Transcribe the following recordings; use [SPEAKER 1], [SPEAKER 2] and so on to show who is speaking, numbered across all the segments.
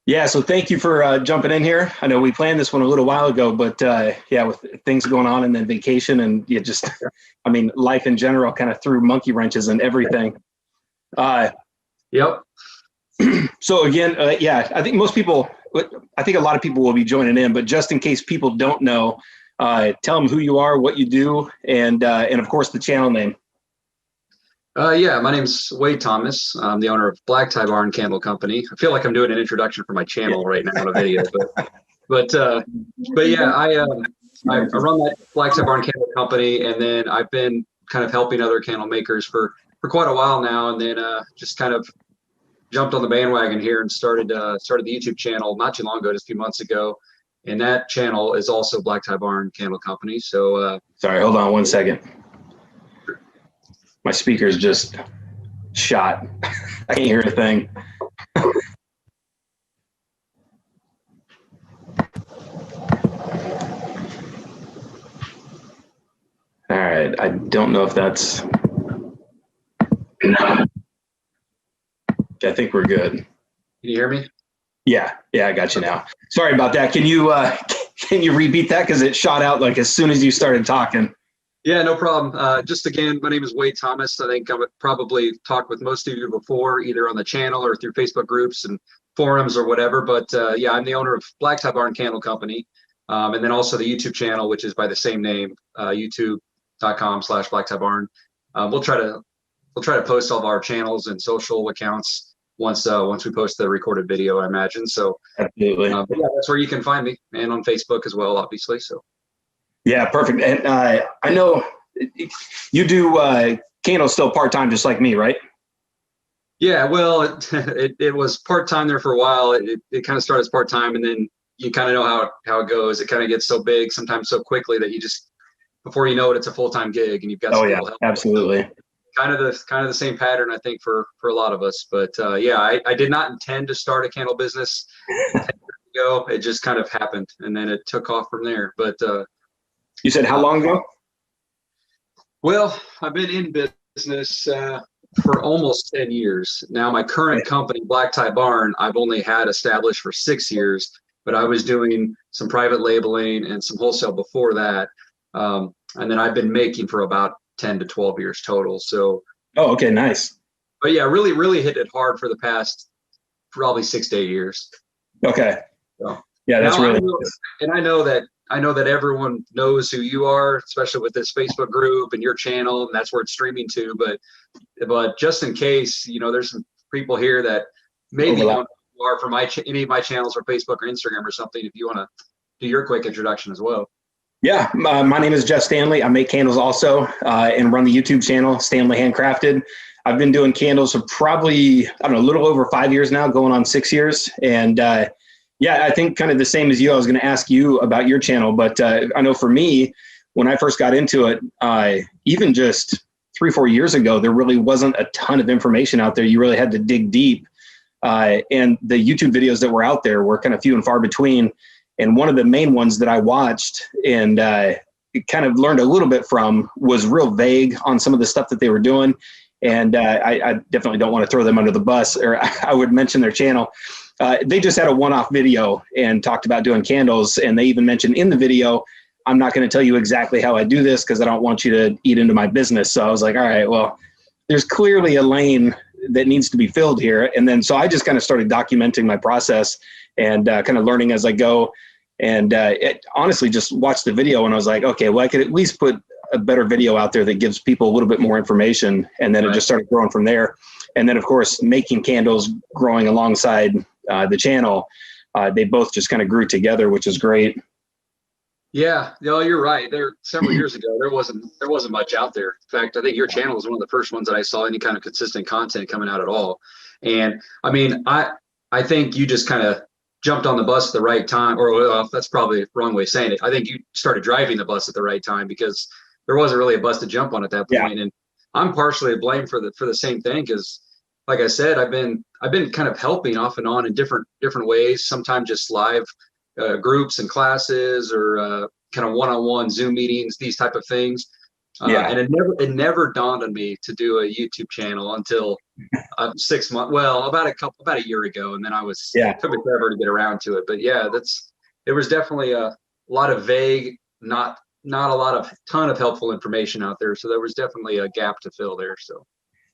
[SPEAKER 1] Yeah, so thank you for jumping in here. I know we planned this one a little while ago, but yeah, with things going on and then vacation and you just, I mean, life in general kind of threw monkey wrenches and everything.
[SPEAKER 2] Yep.
[SPEAKER 1] So again, yeah, I think a lot of people will be joining in, but just in case people don't know, tell them who you are, what you do, and of course the channel name.
[SPEAKER 2] Yeah, my name's Wade Thomas. I'm the owner of Black Tie Barn Candle Company. I feel like I'm doing an introduction for my channel right now on a video, but yeah, I run that Black Tie Barn Candle Company, and then I've been kind of helping other candle makers for quite a while now, and then just kind of jumped on the bandwagon here and started the YouTube channel not too long ago, just a few months ago, and that channel is also Black Tie Barn Candle Company. So
[SPEAKER 1] sorry, hold on one second. My speaker's just shot. I can't hear a thing. All right, I don't know if that's... I think we're good.
[SPEAKER 2] Can you hear me?
[SPEAKER 1] Yeah, I got you now. Sorry about that. Can you repeat that? Because it shot out like as soon as you started talking.
[SPEAKER 2] Yeah, no problem. Just again, my name is Wade Thomas. I think I would probably talked with most of you before, either on the channel or through Facebook groups and forums or whatever. But yeah, I'm the owner of Black Tie Barn Candle Company, and then also the YouTube channel, which is by the same name, youtube.com/Black Tie Barn. We'll try to post all of our channels and social accounts once we post the recorded video, I imagine. So
[SPEAKER 1] absolutely,
[SPEAKER 2] but yeah, that's where you can find me, and on Facebook as well, obviously. So.
[SPEAKER 1] Yeah, perfect. And I know you do candles still part-time, just like me, right?
[SPEAKER 2] Yeah, well, it was part-time there for a while. It kind of started as part-time, and then you kind of know how it goes. It kind of gets so big sometimes so quickly that you just, before you know it, it's a full-time gig, and you've got some people helping.
[SPEAKER 1] Absolutely.
[SPEAKER 2] Kind of the same pattern, I think, for a lot of us. But yeah, I did not intend to start a candle business 10 years ago. It just kind of happened, and then it took off from there. But
[SPEAKER 1] you said how long ago?
[SPEAKER 2] Well, I've been in business for almost 10 years. Now, my current company, Black Tie Barn, I've only had established for 6 years, but I was doing some private labeling and some wholesale before that. And then I've been making for about 10 to 12 years total. So.
[SPEAKER 1] Oh, okay, nice.
[SPEAKER 2] But yeah, really hit it hard for the past probably 6 to 8 years.
[SPEAKER 1] Okay.
[SPEAKER 2] So,
[SPEAKER 1] yeah, that's really.
[SPEAKER 2] I know that everyone knows who you are, especially with this Facebook group and your channel, and that's where it's streaming to. But just in case, there's some people here that maybe don't know who you are from any of my channels or Facebook or Instagram or something. If you want to do your quick introduction as well.
[SPEAKER 1] Yeah, my name is Jeff Standley. I make candles also and run the YouTube channel, Standley Handcrafted. I've been doing candles for probably, a little over 5 years now, going on 6 years. And yeah, I think kind of the same as you. I was going to ask you about your channel, but I know for me, when I first got into it, even just 3 or 4 years ago, there really wasn't a ton of information out there. You really had to dig deep. And the YouTube videos that were out there were kind of few and far between. And one of the main ones that I watched and kind of learned a little bit from was real vague on some of the stuff that they were doing. And I definitely don't want to throw them under the bus, or I would mention their channel. They just had a one-off video and talked about doing candles. And they even mentioned in the video, I'm not going to tell you exactly how I do this because I don't want you to eat into my business. So I was like, all right, well, there's clearly a lane that needs to be filled here. And then so I just kind of started documenting my process and kind of learning as I go. And honestly, just watched the video and I was like, okay, well, I could at least put a better video out there that gives people a little bit more information. And then it just started growing from there. And then, of course, making candles, growing alongside the channel, they both just kind of grew together, which is great.
[SPEAKER 2] Yeah, no, you're right. There several years ago, there wasn't much out there. In fact, I think your channel was one of the first ones that I saw any kind of consistent content coming out at all. And I mean, I think you just kind of jumped on the bus at the right time, or well, that's probably the wrong way of saying it. I think you started driving the bus at the right time because there wasn't really a bus to jump on at that point. And I'm partially to blame for the same thing because, like I said, I've been kind of helping off and on in different ways. Sometimes just live groups and classes, or kind of one-on-one Zoom meetings, these type of things. And it never dawned on me to do a YouTube channel until 6 months, well, about a year ago, and then took me forever to get around to it. But yeah, it was definitely a lot of vague, not a lot of ton of helpful information out there. So there was definitely a gap to fill there. So.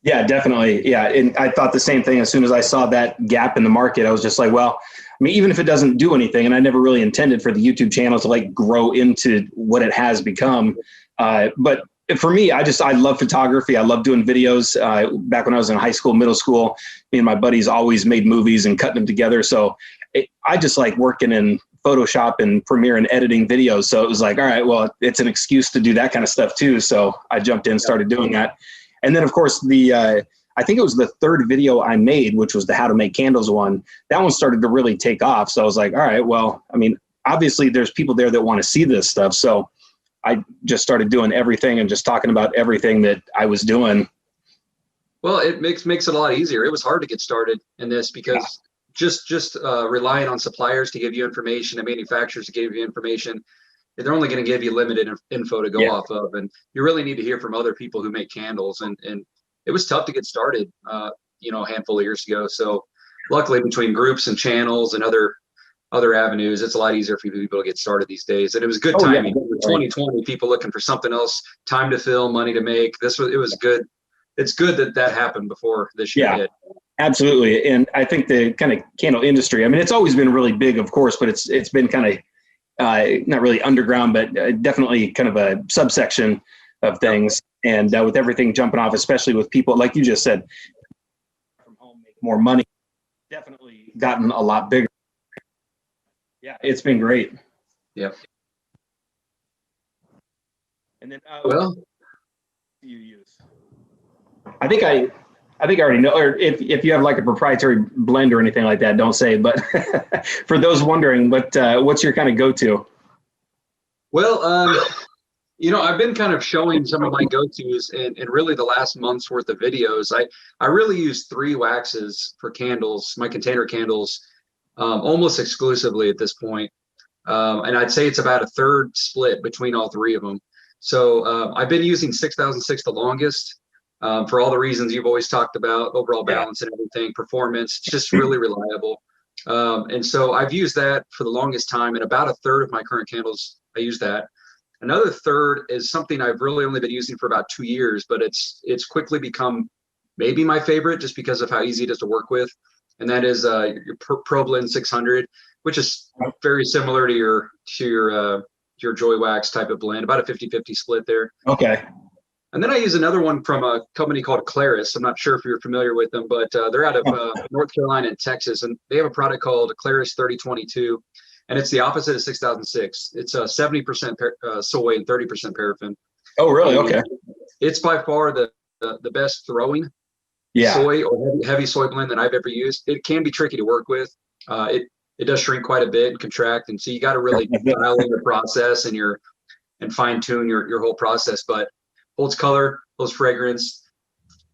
[SPEAKER 1] Yeah, definitely. Yeah. And I thought the same thing. As soon as I saw that gap in the market, I was just like, well, I mean, even if it doesn't do anything, and I never really intended for the YouTube channel to like grow into what it has become. But for me, I love photography. I love doing videos. Back when I was in high school, middle school, me and my buddies always made movies and cutting them together. So I just like working in Photoshop and Premiere and editing videos. So it was like, all right, well, it's an excuse to do that kind of stuff too. So I jumped in, started doing that. And then of course I think it was the third video I made, which was the how to make candles one. That one started to really take off. So I was like, all right, well, I mean, obviously there's people there that want to see this stuff. So I just started doing everything and just talking about everything that I was doing.
[SPEAKER 2] Well, it makes it a lot easier. It was hard to get started in this because just relying on suppliers to give you information and manufacturers to give you information, they're only going to give you limited info to go off of. And you really need to hear from other people who make candles. And it was tough to get started, a handful of years ago. So luckily between groups and channels and other avenues, it's a lot easier for people to get started these days. And it was good timing. 2020, people looking for something else, time to fill, money to make. It was good. It's good that happened before this year hit.
[SPEAKER 1] Absolutely. And I think the kind of candle industry, I mean, it's always been really big, of course, but it's been kind of not really underground, but definitely kind of a subsection of things. And with everything jumping off, especially with people, like you just said, from home, make more money, definitely gotten a lot bigger. Yeah, it's been great.
[SPEAKER 2] Yeah.
[SPEAKER 1] And then,
[SPEAKER 2] well,
[SPEAKER 1] you use? I think I already know, or if you have like a proprietary blend or anything like that, don't say, but for those wondering, what's your kind of go-to?
[SPEAKER 2] Well, I've been kind of showing some of my go-tos in really the last month's worth of videos. I really use 3 waxes for candles, my container candles, almost exclusively at this point. And I'd say it's about a third split between all 3 of them. So I've been using 6006 the longest. For all the reasons you've always talked about, overall balance and everything, performance, just really reliable. And so I've used that for the longest time, and about a third of my current candles, I use that. Another third is something I've really only been using for about 2 years, but it's quickly become maybe my favorite just because of how easy it is to work with. And that is your Pro Blend 600, which is very similar to your Joy Wax type of blend, about a 50-50 split there.
[SPEAKER 1] Okay.
[SPEAKER 2] And then I use another one from a company called Claris. I'm not sure if you're familiar with them, but they're out of North Carolina and Texas, and they have a product called Claris 3022, and it's the opposite of 6006. It's 70% soy and 30% paraffin.
[SPEAKER 1] Oh, really? Okay.
[SPEAKER 2] It's by far the best throwing soy or heavy soy blend that I've ever used. It can be tricky to work with. It does shrink quite a bit and contract, and so you got to really dial in the process and fine tune your whole process, but holds color, holds fragrance.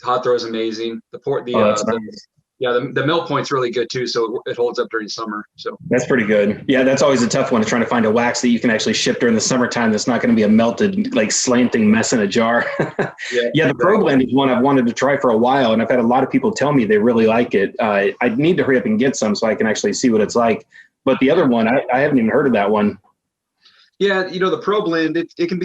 [SPEAKER 2] Hot throw is amazing. The melt point's really good too, so it holds up during summer. So
[SPEAKER 1] that's pretty good. Yeah, that's always a tough one, trying to find a wax that you can actually ship during the summertime that's not going to be a melted, like slanting mess in a jar. The Pro Blend is one I've wanted to try for a while, and I've had a lot of people tell me they really like it. I need to hurry up and get some so I can actually see what it's like. But the other one, I haven't even heard of that one.
[SPEAKER 2] Yeah, the Pro Blend, it can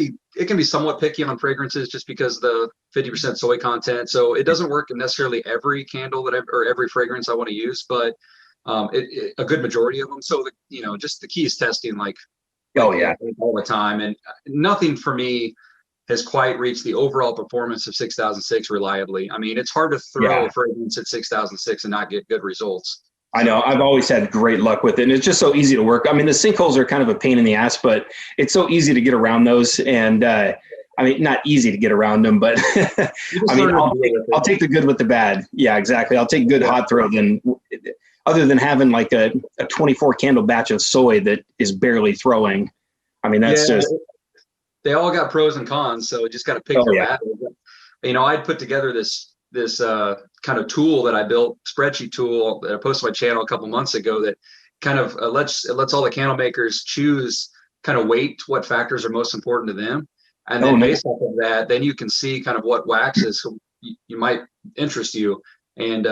[SPEAKER 2] be somewhat picky on fragrances just because the 50% soy content. So it doesn't work in necessarily every candle or every fragrance I want to use, but a good majority of them. So just the key is testing all the time, and nothing for me has quite reached the overall performance of 6006 reliably. I mean, it's hard to throw a fragrance at 6006 and not get good results.
[SPEAKER 1] I know. I've always had great luck with it. And it's just so easy to work. I mean, the sinkholes are kind of a pain in the ass, but it's so easy to get around those. And I mean, not easy to get around them, but I mean, I'll take the good with the bad. Yeah, exactly. I'll take good hot throw other than having like a 24 candle batch of soy that is barely throwing. I mean, that's
[SPEAKER 2] they all got pros and cons. So you just got to pick your battle. I'd put together this kind of tool that I built, spreadsheet tool that I posted on my channel a couple months ago that kind of lets all the candle makers choose, kind of weight what factors are most important to them. And then based off of that, then you can see kind of what waxes you might interest you. And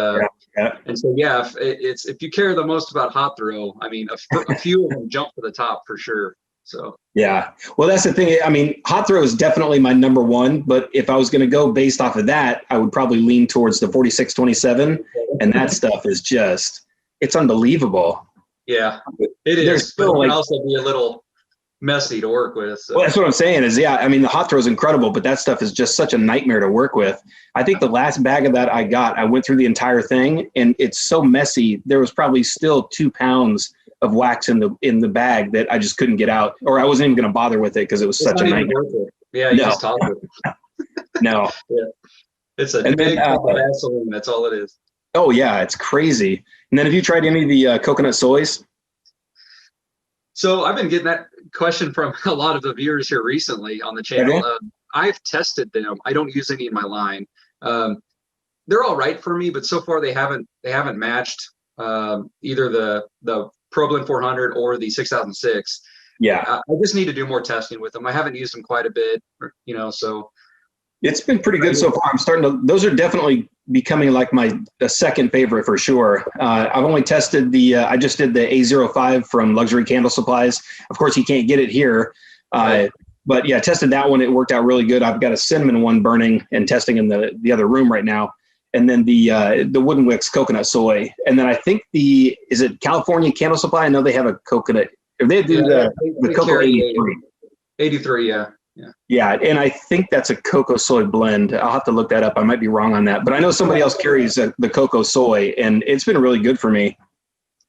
[SPEAKER 1] Yeah.
[SPEAKER 2] and so yeah, if you care the most about hot throw, I mean, a few of them jump to the top for sure. So
[SPEAKER 1] Yeah. Well, that's the thing. I mean, hot throw is definitely my number one, but if I was going to go based off of that, I would probably lean towards the 4627. And that stuff is just, it's unbelievable.
[SPEAKER 2] yeah, it
[SPEAKER 1] There's
[SPEAKER 2] is, but it
[SPEAKER 1] still
[SPEAKER 2] can
[SPEAKER 1] like,
[SPEAKER 2] also be a little messy to work with.
[SPEAKER 1] well,
[SPEAKER 2] So
[SPEAKER 1] that's what I'm saying is, yeah, I mean, the hot throw is incredible, but that stuff is just such a nightmare to work with. I think the last bag of that I got, I went through the entire thing and it's so messy. There was probably still 2 pounds of wax in the bag that I just couldn't get out, or I wasn't even going to bother with it because it was
[SPEAKER 2] it's
[SPEAKER 1] such
[SPEAKER 2] not
[SPEAKER 1] a
[SPEAKER 2] even
[SPEAKER 1] nightmare.
[SPEAKER 2] worth it. Yeah, you just toss it.
[SPEAKER 1] No.
[SPEAKER 2] Yeah, it's a
[SPEAKER 1] And then,
[SPEAKER 2] big cup of Vaseline. That's all it is.
[SPEAKER 1] oh yeah, it's crazy. And then have you tried any of the coconut soys?
[SPEAKER 2] So I've been getting that question from a lot of the viewers here recently on the
[SPEAKER 1] Have
[SPEAKER 2] channel.
[SPEAKER 1] you?
[SPEAKER 2] I've tested them. I don't use any in my line. Um, they're all right for me, but so far they haven't matched either the ProBlend 400 or the 6006.
[SPEAKER 1] Yeah.
[SPEAKER 2] I just need to do more testing with them. I haven't used them quite a bit, so
[SPEAKER 1] It's been pretty good so far. I'm starting to, those are definitely becoming like my second favorite for sure. I've only tested I just did the A05 from Luxury Candle Supplies. Of course, you can't get it here. But yeah, tested that one. It worked out really good. I've got a cinnamon one burning and testing in the other room right now. And then the Wooden Wicks coconut soy. And then I think is it California Candle Supply? I know they have a coconut. If they do the Cocoa 83.
[SPEAKER 2] 83, yeah. Yeah.
[SPEAKER 1] Yeah, and I think that's a cocoa soy blend. I'll have to look that up. I might be wrong on that, but I know somebody else carries the cocoa soy, and it's been really good for me.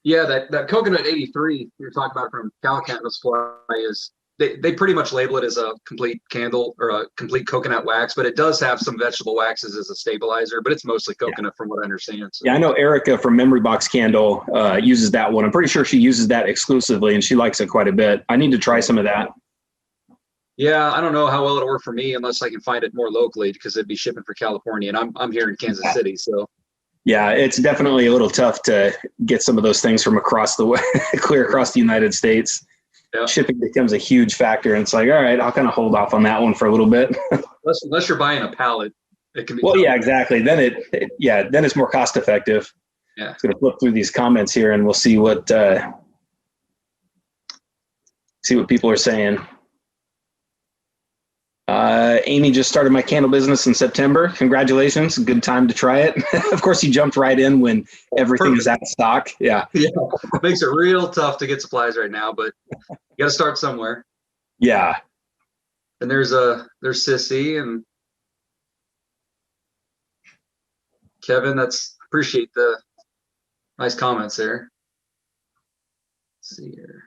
[SPEAKER 2] Yeah, that coconut 83 you're talking about from California Supply is they pretty much label it as a complete candle or a complete coconut wax, but it does have some vegetable waxes as a stabilizer, but it's mostly coconut from what I understand. So.
[SPEAKER 1] Yeah, I know Erica from Memory Box Candle uses that one. I'm pretty sure she uses that exclusively, and she likes it quite a bit. I need to try some of that.
[SPEAKER 2] Yeah, I don't know how well it'll work for me unless I can find it more locally because it'd be shipping for California, and I'm here in Kansas City, so.
[SPEAKER 1] Yeah, it's definitely a little tough to get some of those things from across the way, clear across the United States. Yeah. Shipping becomes a huge factor, and it's like, all right, I'll kind of hold off on that one for a little bit.
[SPEAKER 2] unless you're buying a pallet, it can be.
[SPEAKER 1] Well, yeah, exactly. Then then it's more cost effective.
[SPEAKER 2] Yeah.
[SPEAKER 1] I'm going to flip through these comments here, and we'll see what people are saying. Amy just started my candle business in September. Congratulations. Good time to try it. Of course, you jumped right in when everything is out of stock. Yeah.
[SPEAKER 2] Yeah. It makes it real tough to get supplies right now, but you got to start somewhere.
[SPEAKER 1] Yeah.
[SPEAKER 2] And there's Sissy and Kevin. Appreciate the nice comments there. Let's see here.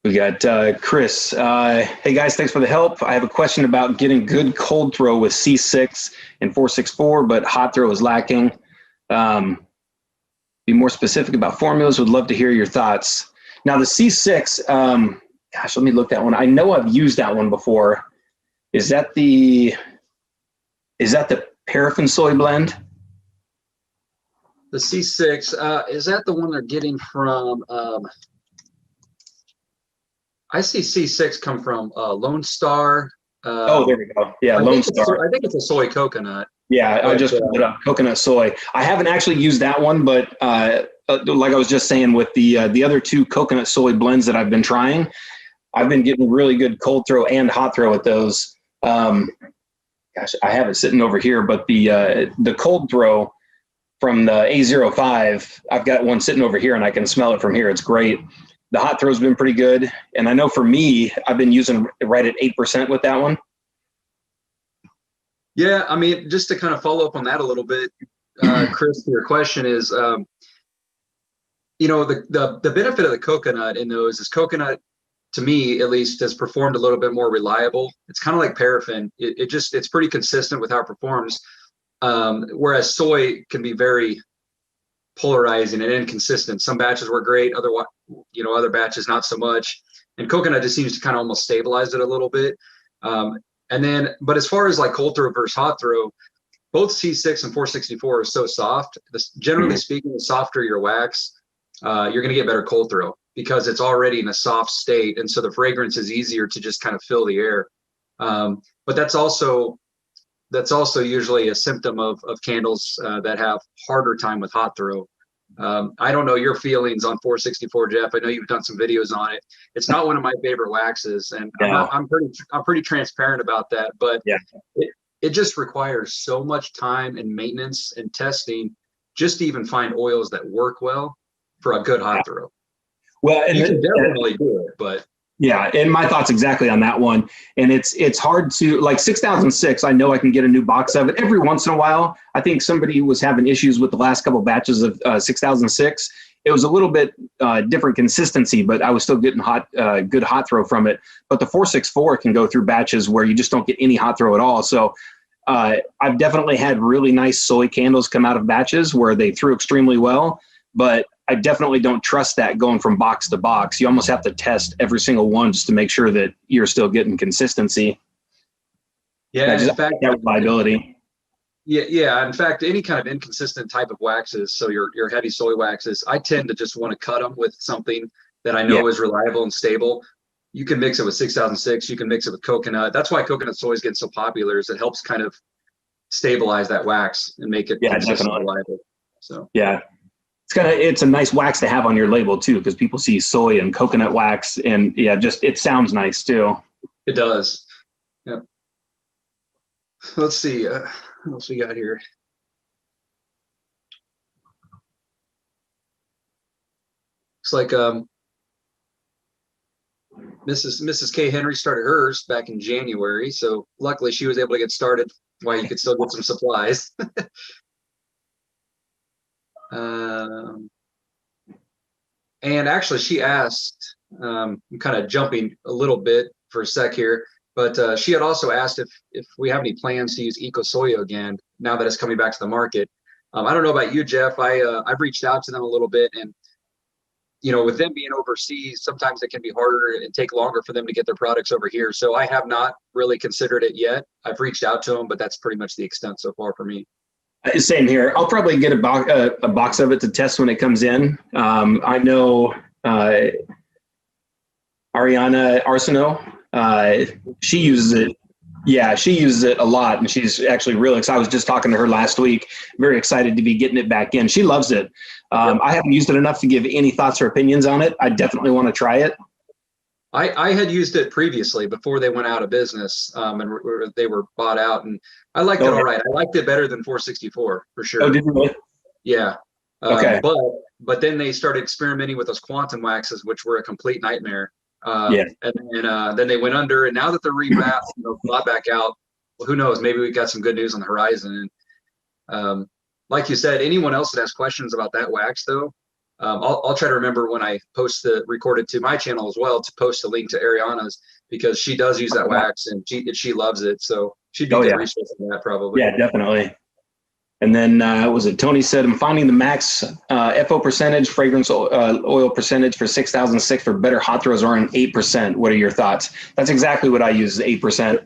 [SPEAKER 1] We got Chris. Hey guys, thanks for the help. I have a question about getting good cold throw with C6 and 464, but hot throw is lacking. Be more specific about formulas. Would love to hear your thoughts. Now the C6, gosh, let me look that one. I know I've used that one before. Is that the paraffin soy blend?
[SPEAKER 2] The C6, is that the one they're getting from? I see C6 come from Lone Star.
[SPEAKER 1] Oh, there we go. Yeah, Lone Star.
[SPEAKER 2] I think it's a soy coconut.
[SPEAKER 1] Yeah, I just put it up, coconut soy. I haven't actually used that one, but like I was just saying with the other two coconut soy blends that I've been trying, I've been getting really good cold throw and hot throw with those. Gosh, I have it sitting over here, but the cold throw from the A05, I've got one sitting over here and I can smell it from here. It's great. The hot throw's been pretty good. And I know for me, I've been using right at 8% with that one.
[SPEAKER 2] Yeah, I mean, just to kind of follow up on that a little bit, Chris, your question is, the benefit of the coconut in those is coconut, to me at least, has performed a little bit more reliable. It's kind of like paraffin. It's pretty consistent with how it performs. Whereas soy can be very polarizing and inconsistent. Some batches were great, other batches not so much. And coconut just seems to kind of almost stabilize it a little bit. But as far as like cold throw versus hot throw, both C6 and 464 are so soft. Generally speaking, the softer your wax, you're going to get better cold throw because it's already in a soft state. And so the fragrance is easier to just kind of fill the air. But that's also that's also usually a symptom of candles that have harder time with hot throw. I don't know your feelings on 464, Jeff. I know you've done some videos on it. It's not one of my favorite waxes, and
[SPEAKER 1] No.
[SPEAKER 2] I'm pretty transparent about that. But
[SPEAKER 1] Yeah.
[SPEAKER 2] it just requires so much time and maintenance and testing just to even find oils that work well for a good hot throw.
[SPEAKER 1] Well, and
[SPEAKER 2] you can definitely do it, but
[SPEAKER 1] yeah, and my thoughts exactly on that one. And it's hard to, like 6006, I know I can get a new box of it every once in a while. I think somebody was having issues with the last couple batches of 6006. It was a little bit different consistency, but I was still getting good hot throw from it. But the 464 can go through batches where you just don't get any hot throw at all. So I've definitely had really nice soy candles come out of batches where they threw extremely well, but I definitely don't trust that going from box to box. You almost have to test every single one just to make sure that you're still getting consistency.
[SPEAKER 2] Yeah, in fact,
[SPEAKER 1] that reliability.
[SPEAKER 2] Yeah. In fact, any kind of inconsistent type of waxes, so your heavy soy waxes, I tend to just want to cut them with something that I know is reliable and stable. You can mix it with 6006. You can mix it with coconut. That's why coconut soy is getting so popular. Is it helps kind of stabilize that wax and make it consistent and reliable. So
[SPEAKER 1] yeah. It's a nice wax to have on your label too, because people see soy and coconut wax, and it sounds nice too.
[SPEAKER 2] It does. Yeah. Let's see. What else we got here? Looks like Mrs. K. Henry started hers back in January, so luckily she was able to get started while you could still get some supplies. And actually, she asked, I'm kind of jumping a little bit for a sec here, but she had also asked if we have any plans to use Eco Soya again now that it's coming back to the market. I don't know about you, Jeff. I've reached out to them a little bit, and with them being overseas, sometimes it can be harder and take longer for them to get their products over here. So I have not really considered it yet. I've reached out to them, but that's pretty much the extent so far for me.
[SPEAKER 1] Same here. I'll probably get a box of it to test when it comes in. I know Ariana Arsenault, she uses it. Yeah, she uses it a lot, and she's actually really excited. I was just talking to her last week, very excited to be getting it back in. She loves it. I haven't used it enough to give any thoughts or opinions on it. I definitely want to try it.
[SPEAKER 2] I had used it previously before they went out of business, and they were bought out, and I liked it all right. I liked it better than 464 for sure.
[SPEAKER 1] Oh, did you really?
[SPEAKER 2] Yeah.
[SPEAKER 1] Okay.
[SPEAKER 2] But then they started experimenting with those quantum waxes, which were a complete nightmare. And then they went under, and now that they're bought back out, well, who knows? Maybe we got some good news on the horizon. And like you said, anyone else that has questions about that wax, though, I'll try to remember when I record it to my channel as well, to post a link to Ariana's, because she does use that wax and she loves it. So she'd be a good resource for that probably.
[SPEAKER 1] Yeah, definitely. And then Tony said, I'm finding the max FO percentage, fragrance oil percentage for 6006 for better hot throws are on 8%. What are your thoughts? That's exactly what I use, 8%.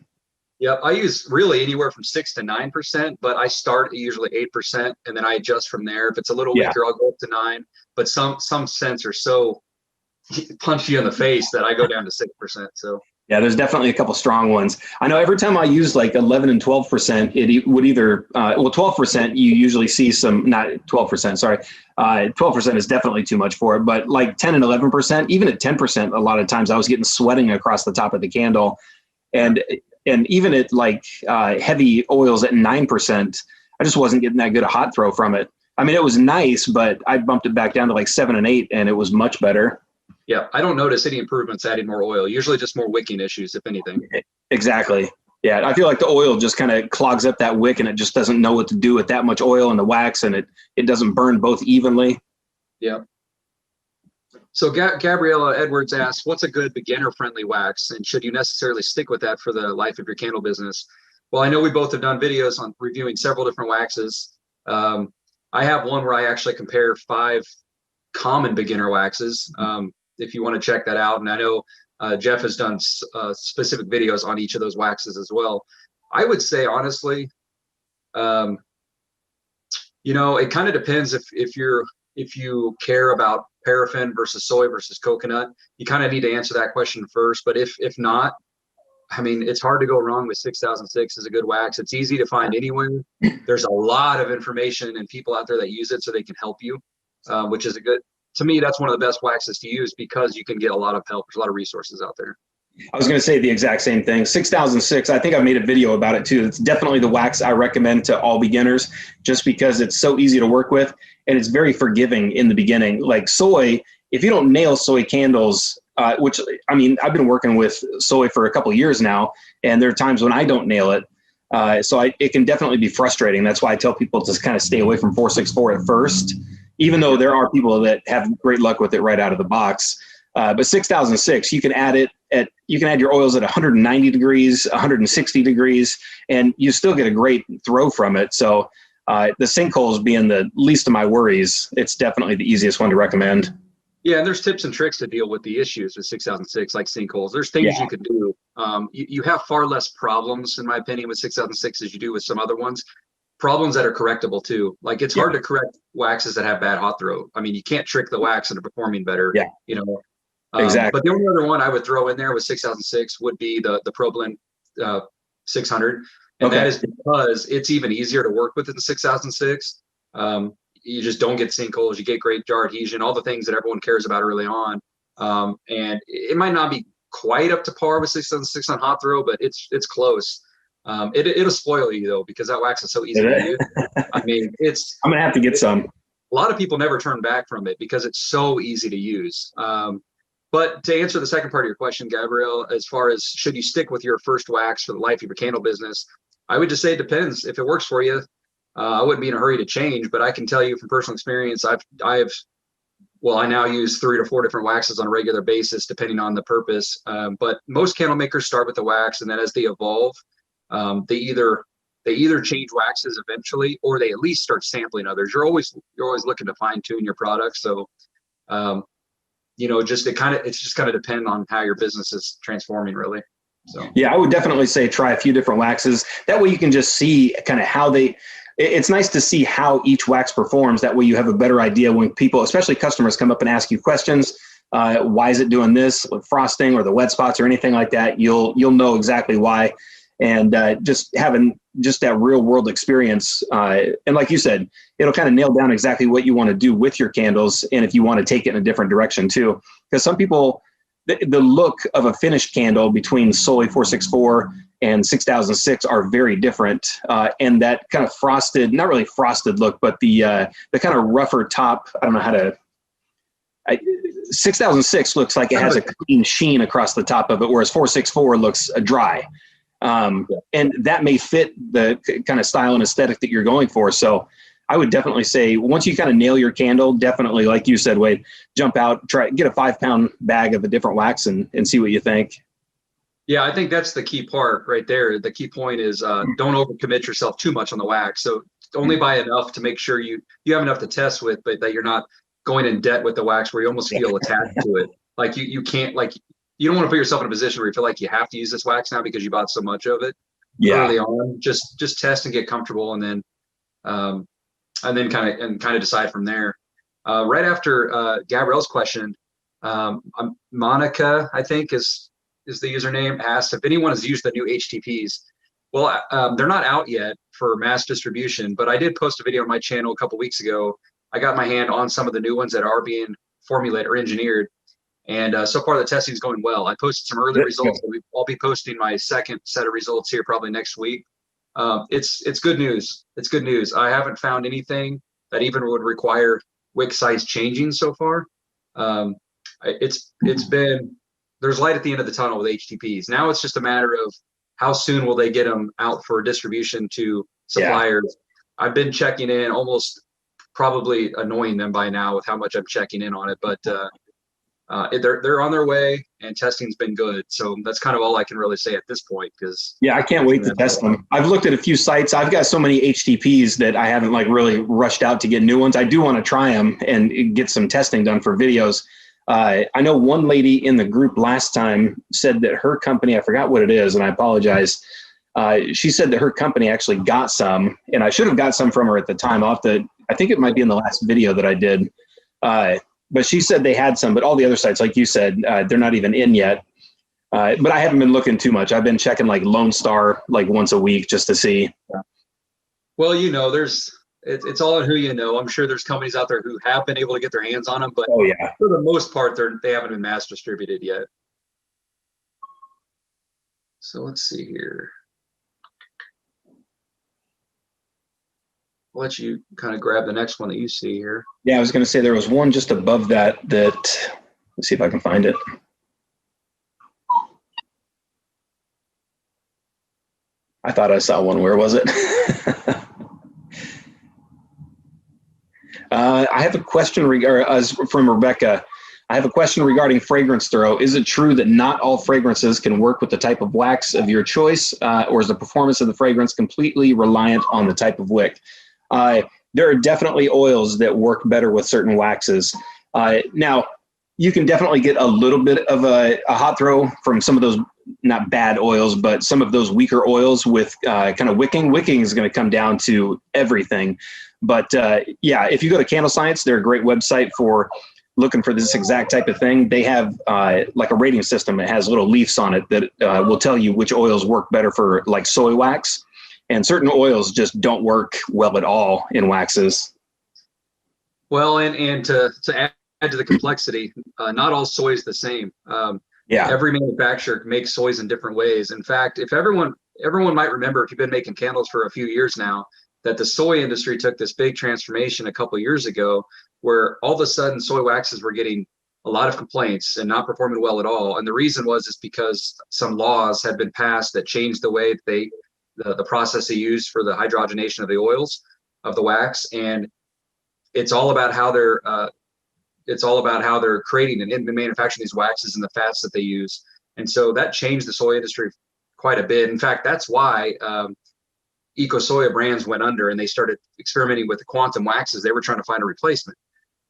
[SPEAKER 2] Yeah, I use really anywhere from 6 to 9%, but I start at usually 8%, and then I adjust from there. If it's a little weaker, I'll go up to 9. But some scents are so punchy in the face that I go down to 6%. So
[SPEAKER 1] yeah, there's definitely a couple strong ones. I know every time I use like 11 and 12%, it would either 12% you usually see some, not 12%, sorry, 12% is definitely too much for it, but like 10 and 11%, even at 10%, a lot of times I was getting sweating across the top of the candle, and even at like heavy oils at 9%, I just wasn't getting that good a hot throw from it. I mean, it was nice, but I bumped it back down to like 7 and 8, and it was much better.
[SPEAKER 2] Yeah, I don't notice any improvements adding more oil. Usually just more wicking issues, if anything.
[SPEAKER 1] Exactly. Yeah, I feel like the oil just kind of clogs up that wick, and it just doesn't know what to do with that much oil in the wax, and it doesn't burn both evenly.
[SPEAKER 2] Yeah. So Gabriella Edwards asks, what's a good beginner-friendly wax, and should you necessarily stick with that for the life of your candle business? Well, I know we both have done videos on reviewing several different waxes. I have one where I actually compare 5 common beginner waxes, if you want to check that out. And I know Jeff has done specific videos on each of those waxes as well. I would say, honestly, it kind of depends if you care about paraffin versus soy versus coconut. You kind of need to answer that question first. But if not, I mean, it's hard to go wrong with 6006 is a good wax. It's easy to find anywhere. There's a lot of information and people out there that use it so they can help you, which is to me, that's one of the best waxes to use because you can get a lot of help. There's a lot of resources out there.
[SPEAKER 1] I was going to say the exact same thing. 6006, I think I've made a video about it too. It's definitely the wax I recommend to all beginners just because it's so easy to work with and it's very forgiving in the beginning. Like soy, if you don't nail soy candles, which, I mean, I've been working with soy for a couple of years now, and there are times when I don't nail it. It can definitely be frustrating. That's why I tell people to kind of stay away from 464 at first, even though there are people that have great luck with it right out of the box. But 6006, you can add your oils at 190 degrees, 160 degrees, and you still get a great throw from it. So the sinkholes being the least of my worries, it's definitely the easiest one to recommend.
[SPEAKER 2] Yeah, and there's tips and tricks to deal with the issues with 6006, like sinkholes. There's things you can do. You have far less problems, in my opinion, with 6006 as you do with some other ones. Problems that are correctable too. Like it's hard to correct waxes that have bad hot throw. I mean, you can't trick the wax into performing better.
[SPEAKER 1] Yeah.
[SPEAKER 2] You know.
[SPEAKER 1] Exactly.
[SPEAKER 2] But the only other one I would throw in there with 6006 would be the ProBlend 600, and that is because it's even easier to work with in the 6006. You just don't get sinkholes. You get great jar adhesion, all the things that everyone cares about early on. And it might not be quite up to par with 6006 on hot throw, but it's close. It'll spoil you though, because that wax is so easy to use. I mean,
[SPEAKER 1] I'm gonna have to get some.
[SPEAKER 2] A lot of people never turn back from it because it's so easy to use. But to answer the second part of your question, Gabrielle, as far as should you stick with your first wax for the life of your candle business, I would just say it depends. If it works for you, I wouldn't be in a hurry to change. But I can tell you from personal experience, I now use 3 to 4 different waxes on a regular basis, depending on the purpose. But most candle makers start with the wax, and then as they evolve, they either change waxes eventually, or they at least start sampling others. You're always looking to fine tune your product. So, it's just kind of depend on how your business is transforming, really. So
[SPEAKER 1] yeah, I would definitely say try a few different waxes. That way you can just see kind of how it's nice to see how each wax performs. That way you have a better idea when people, especially customers, come up and ask you questions. Why is it doing this with frosting or the wet spots or anything like that? You'll know exactly why. And just having just that real world experience. And like you said, it'll kind of nail down exactly what you want to do with your candles. And if you want to take it in a different direction too, because some people, the look of a finished candle between Soy 464 and 6006 are very different. And that kind of frosted, not really frosted look, but the kind of rougher top, I don't know how to, 6006 looks like it has a clean sheen across the top of it, whereas 464 looks dry. And that may fit the kind of style and aesthetic that you're going for. So I would definitely say once you kind of nail your candle, definitely, like you said, Wade, jump out, get a 5-pound bag of a different wax and see what you think.
[SPEAKER 2] Yeah, I think that's the key part right there. The key point is don't overcommit yourself too much on the wax. So only buy enough to make sure you have enough to test with, but that you're not going in debt with the wax where you almost feel attached to it. Like you can't, like, you don't want to put yourself in a position where you feel like you have to use this wax now because you bought so much of it early on. Just test and get comfortable, and then kind of decide from there. Right after Gabrielle's question, Monica, I think is the username, asked if anyone has used the new HTPs. Well, they're not out yet for mass distribution, but I did post a video on my channel a couple weeks ago. I got my hand on some of the new ones that are being formulated or engineered. And so far, the testing is going well. I posted some early results. I'll be posting my second set of results here probably next week. It's good news. It's good news. I haven't found anything that even would require wick size changing so far. It's been, there's light at the end of the tunnel with HTPs. Now it's just a matter of how soon will they get them out for distribution to suppliers. Yeah. I've been checking in, almost probably annoying them by now with how much I'm checking in on it, but they're on their way, and testing's been good. So that's kind of all I can really say at this point. Because
[SPEAKER 1] I can't wait to test them. I've looked at a few sites. I've got so many HTPs that I haven't really rushed out to get new ones. I do want to try them and get some testing done for videos. I know one lady in the group last time said that her company, I forgot what it is, and I apologize. She said that her company actually got some, and I should have got some from her at the time. I think it might be in the last video that I did. But she said they had some, but all the other sites, like you said, they're not even in yet. But I haven't been looking too much. I've been checking like Lone Star like once a week just to see.
[SPEAKER 2] Well, it's all in who you know. I'm sure there's companies out there who have been able to get their hands on them, but
[SPEAKER 1] Oh yeah.
[SPEAKER 2] for the most part, they haven't been mass distributed yet. So let's see here. I'll let you kind of grab the next one that you see here.
[SPEAKER 1] Yeah, I was going to say there was one just above that. Let's see if I can find it. I thought I saw one. Where was it? I have a question from Rebecca. I have a question regarding fragrance throw. Is it true that not all fragrances can work with the type of wax of your choice, or is the performance of the fragrance completely reliant on the type of wick? There are definitely oils that work better with certain waxes. Now, you can definitely get a little bit of a hot throw from some of those, not bad oils, but some of those weaker oils with kind of wicking. Wicking is going to come down to everything. But yeah, if you go to Candle Science, they're a great website for looking for this exact type of thing. They have like a rating system. It has little leaves on it that will tell you which oils work better for like soy wax. And certain oils just don't work well at all in waxes.
[SPEAKER 2] Well, and to add to the complexity, not all soy is the same.
[SPEAKER 1] Yeah.
[SPEAKER 2] Every manufacturer makes soys in different ways. In fact, if everyone might remember, if you've been making candles for a few years now, that the soy industry took this big transformation a couple of years ago, where all of a sudden soy waxes were getting a lot of complaints and not performing well at all. And the reason is because some laws had been passed that changed the way the process they use for the hydrogenation of the oils of the wax, and it's all about how they're creating and manufacturing these waxes and the fats that they use. And so that changed the soy industry quite a bit. In fact, that's why Eco Soya brands went under and they started experimenting with the quantum waxes. They were trying to find a replacement.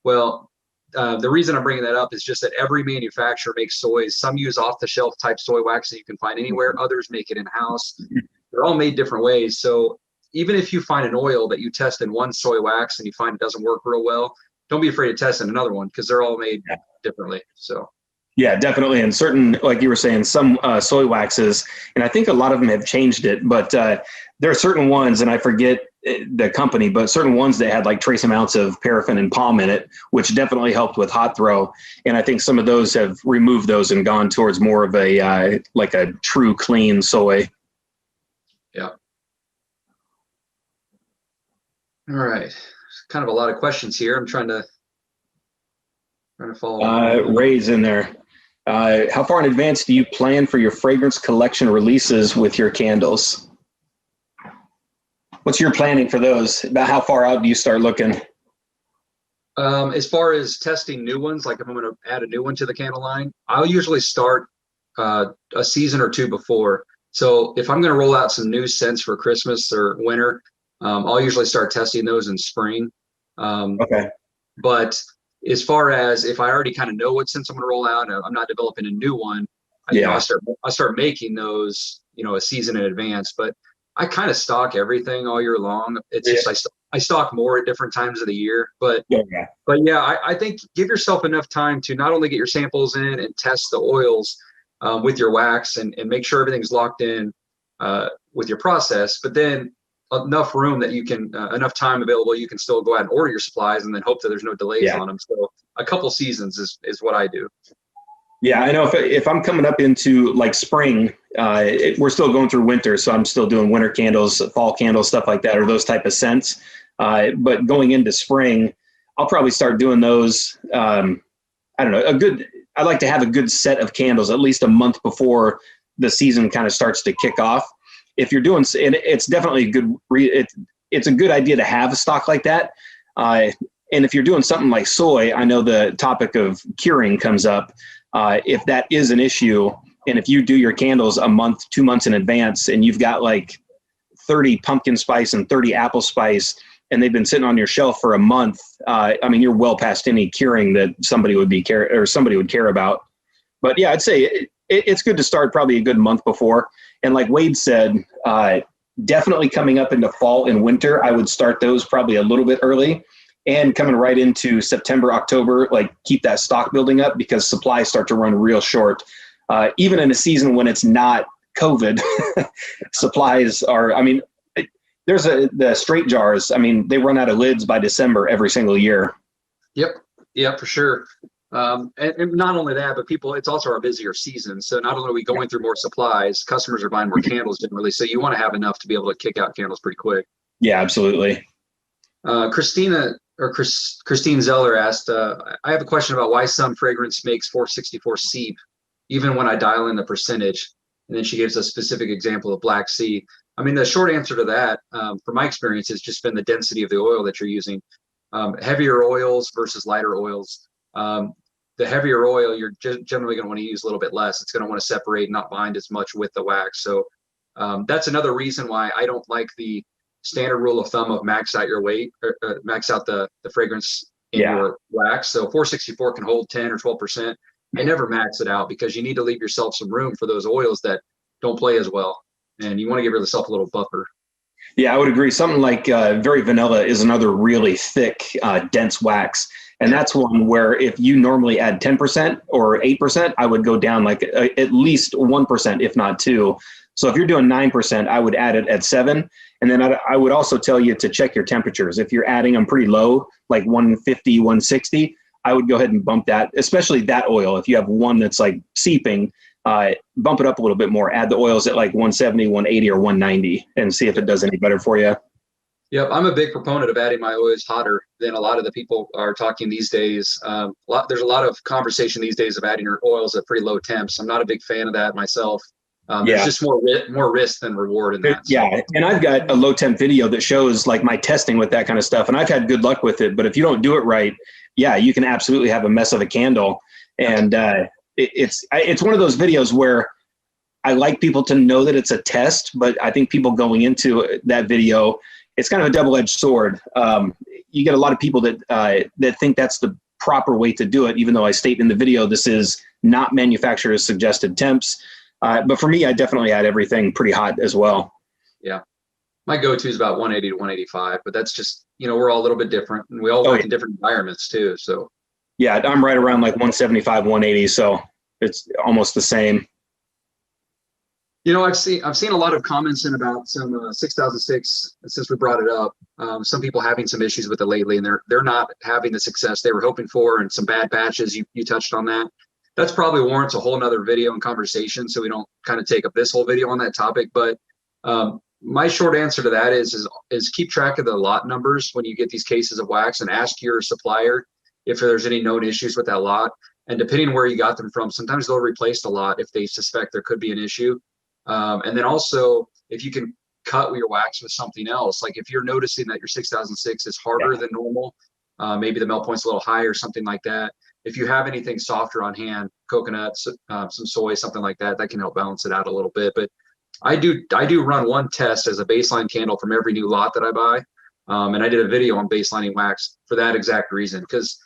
[SPEAKER 2] Well, the reason I'm bringing that up is just that every manufacturer makes soys. Some use off-the-shelf type soy wax that you can find anywhere. Others make it in-house. They're all made different ways. So even if you find an oil that you test in one soy wax and you find it doesn't work real well, don't be afraid to test in another one because they're all made differently. So. Yeah,
[SPEAKER 1] definitely. And certain, like you were saying, some soy waxes, and I think a lot of them have changed it, but there are certain ones, and I forget the company, but certain ones that had like trace amounts of paraffin and palm in it, which definitely helped with hot throw. And I think some of those have removed those and gone towards more of a like a true clean soy.
[SPEAKER 2] Yeah. All right. Kind of a lot of questions here. I'm trying to follow.
[SPEAKER 1] Ray's in there. How far in advance do you plan for your fragrance collection releases with your candles? What's your planning for those? About how far out do you start looking?
[SPEAKER 2] As far as testing new ones, like if I'm going to add a new one to the candle line, I'll usually start a season or two before. So if I'm going to roll out some new scents for Christmas or winter, I'll usually start testing those in spring.
[SPEAKER 1] Okay.
[SPEAKER 2] But as far as if I already kind of know what scents I'm going to roll out, I'm not developing a new one. I start making those, a season in advance. But I kind of stock everything all year long. It's just I stock more at different times of the year. But I think give yourself enough time to not only get your samples in and test the oils with your wax and make sure everything's locked in with your process, but then enough room that you can enough time available, you can still go out and order your supplies and then hope that there's no delays on them. So a couple seasons is what I do.
[SPEAKER 1] Yeah, I know if I'm coming up into like spring, we're still going through winter, so I'm still doing winter candles, fall candles, stuff like that, or those type of scents. But going into spring, I'll probably start doing those. I don't know, I like to have a good set of candles at least a month before the season kind of starts to kick off. If you're doing, and it's definitely a good, it's a good idea to have a stock like that. And if you're doing something like soy, I know the topic of curing comes up. If that is an issue, and if you do your candles a month, 2 months in advance, and you've got like 30 pumpkin spice and 30 apple spice, and they've been sitting on your shelf for a month, I mean, you're well past any curing that somebody would care about. But yeah, I'd say it's good to start probably a good month before. And like Wade said, definitely coming up into fall and winter, I would start those probably a little bit early. And coming right into September, October, like keep that stock building up because supplies start to run real short. even in a season when it's not COVID, supplies are, I mean, there's the straight jars. I mean, they run out of lids by December every single year.
[SPEAKER 2] Yep. Yeah, for sure. And not only that, but people, it's also our busier season. So not only are we going through more supplies, customers are buying more candles generally. So you want to have enough to be able to kick out candles pretty quick.
[SPEAKER 1] Yeah, absolutely.
[SPEAKER 2] Christine Zeller asked, I have a question about why some fragrance makes 464 seep, even when I dial in the percentage. And then she gives a specific example of Black Sea. I mean, the short answer to that, from my experience, has just been the density of the oil that you're using. Heavier oils versus lighter oils. The heavier oil, you're generally going to want to use a little bit less. It's going to want to separate, not bind as much with the wax. So that's another reason why I don't like the standard rule of thumb of max out your weight, or max out the fragrance in your wax. So 464 can hold 10 or 12%. I never max it out because you need to leave yourself some room for those oils that don't play as well. And you want to give yourself a little buffer.
[SPEAKER 1] Yeah, I would agree. Something like Very Vanilla is another really thick, dense wax. And that's one where if you normally add 10% or 8%, I would go down like at least 1%, if not 2. So if you're doing 9%, I would add it at 7. And then I would also tell you to check your temperatures. If you're adding them pretty low, like 150, 160, I would go ahead and bump that, especially that oil. If you have one that's like seeping, bump it up a little bit more. Add the oils at like 170, 180, or 190 and see if it does any better for you.
[SPEAKER 2] Yep, I'm a big proponent of adding my oils hotter than a lot of the people are talking these days. There's a lot of conversation these days of adding your oils at pretty low temps. I'm not a big fan of that myself. There's just more risk than reward in that.
[SPEAKER 1] Yeah, and I've got a low temp video that shows like my testing with that kind of stuff, and I've had good luck with it. But if you don't do it right, you can absolutely have a mess of a candle. And it's one of those videos where I like people to know that it's a test, but I think people going into that video, it's kind of a double-edged sword. You get a lot of people that think that's the proper way to do it, even though I state in the video this is not manufacturer's suggested temps. But for me, I definitely add everything pretty hot as well.
[SPEAKER 2] Yeah. My go-to is about 180 to 185, but that's just, we're all a little bit different, and we all work in different environments too. So
[SPEAKER 1] yeah, I'm right around like 175, 180. So it's almost the same.
[SPEAKER 2] I've seen a lot of comments in about some 6006 since we brought it up. Some people having some issues with it lately, and they're not having the success they were hoping for, and some bad batches. You touched on that. That's probably warrants a whole nother video and conversation, so we don't kind of take up this whole video on that topic. But my short answer to that is keep track of the lot numbers when you get these cases of wax, and ask your supplier if there's any known issues with that lot. And depending where you got them from, sometimes they'll replace the lot if they suspect there could be an issue. And then also, if you can cut your wax with something else, like if you're noticing that your 6006 is harder than normal, maybe the melt point's a little higher, something like that. If you have anything softer on hand, coconut, some soy, something like that, that can help balance it out a little bit. But I do run one test as a baseline candle from every new lot that I buy. And I did a video on baselining wax for that exact reason, because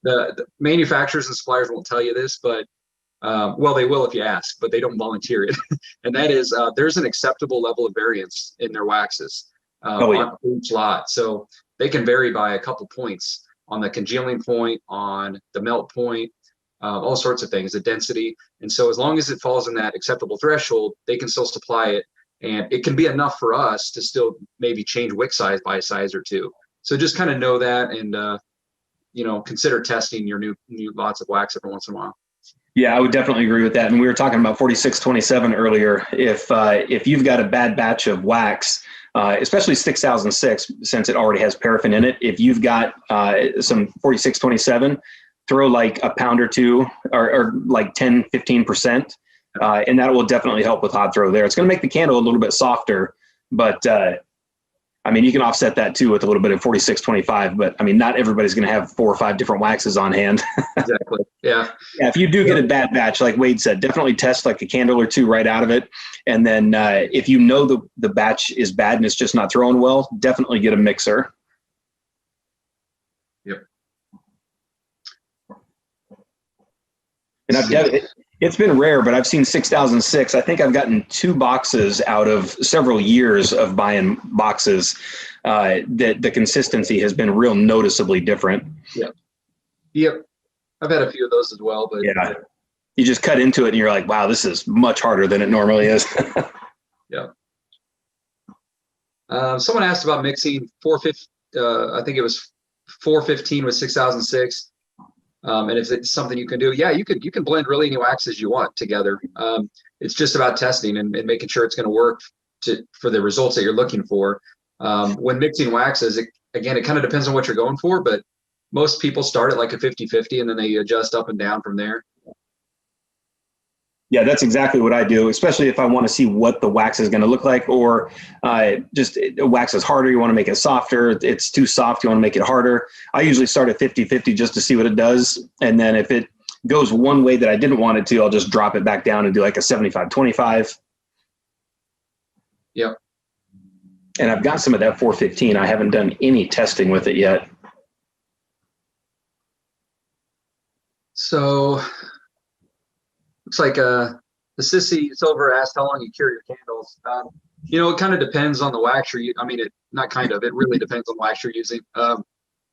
[SPEAKER 2] the manufacturers and suppliers won't tell you this, but well, they will if you ask, but they don't volunteer it. And that is, there's an acceptable level of variance in their waxes on each lot. So they can vary by a couple points on the congealing point, on the melt point, all sorts of things, the density. And so as long as it falls in that acceptable threshold, they can still supply it. And it can be enough for us to still maybe change wick size by a size or two. So just kind of know that, and consider testing your new lots of wax every once in a while.
[SPEAKER 1] Yeah, I would definitely agree with that. And we were talking about 4627 earlier. If you've got a bad batch of wax, especially 6006, since it already has paraffin in it, if you've got some 4627, throw like a pound or two, or like 10, 15%. And that will definitely help with hot throw there. It's going to make the candle a little bit softer, but I mean, you can offset that too with a little bit of 4625, but I mean, not everybody's going to have 4 or 5 different waxes on hand.
[SPEAKER 2] Exactly. Yeah.
[SPEAKER 1] Yeah. If you do get a bad batch, like Wade said, definitely test like a candle or 2 right out of it. And then if you know the batch is bad and it's just not throwing well, definitely get a mixer.
[SPEAKER 2] Yep.
[SPEAKER 1] And it's been rare, but I've seen 6006. I think I've gotten 2 boxes out of several years of buying boxes. That the consistency has been real noticeably different.
[SPEAKER 2] Yep. I've had a few of those as well, but
[SPEAKER 1] You just cut into it and you're like, wow, this is much harder than it normally is.
[SPEAKER 2] Yeah. Someone asked about mixing 450. I think it was 415 with 6006. And if it's something you can do, yeah, you can blend really any waxes you want together. It's just about testing and making sure it's going to work for the results that you're looking for. When mixing waxes, it kind of depends on what you're going for, but most people start at like a 50-50 and then they adjust up and down from there.
[SPEAKER 1] Yeah, that's exactly what I do, especially if I want to see what the wax is going to look like, or just wax is harder, you want to make it softer. It's too soft, you want to make it harder. I usually start at 50-50 just to see what it does. And then if it goes one way that I didn't want it to, I'll just drop it back down and do like a 75-25.
[SPEAKER 2] Yep.
[SPEAKER 1] And I've got some of that 415. I haven't done any testing with it yet.
[SPEAKER 2] So looks like the Sissy Silver asked how long you cure your candles. It kind of depends on the wax you're using. I mean, it really depends on the wax you're using.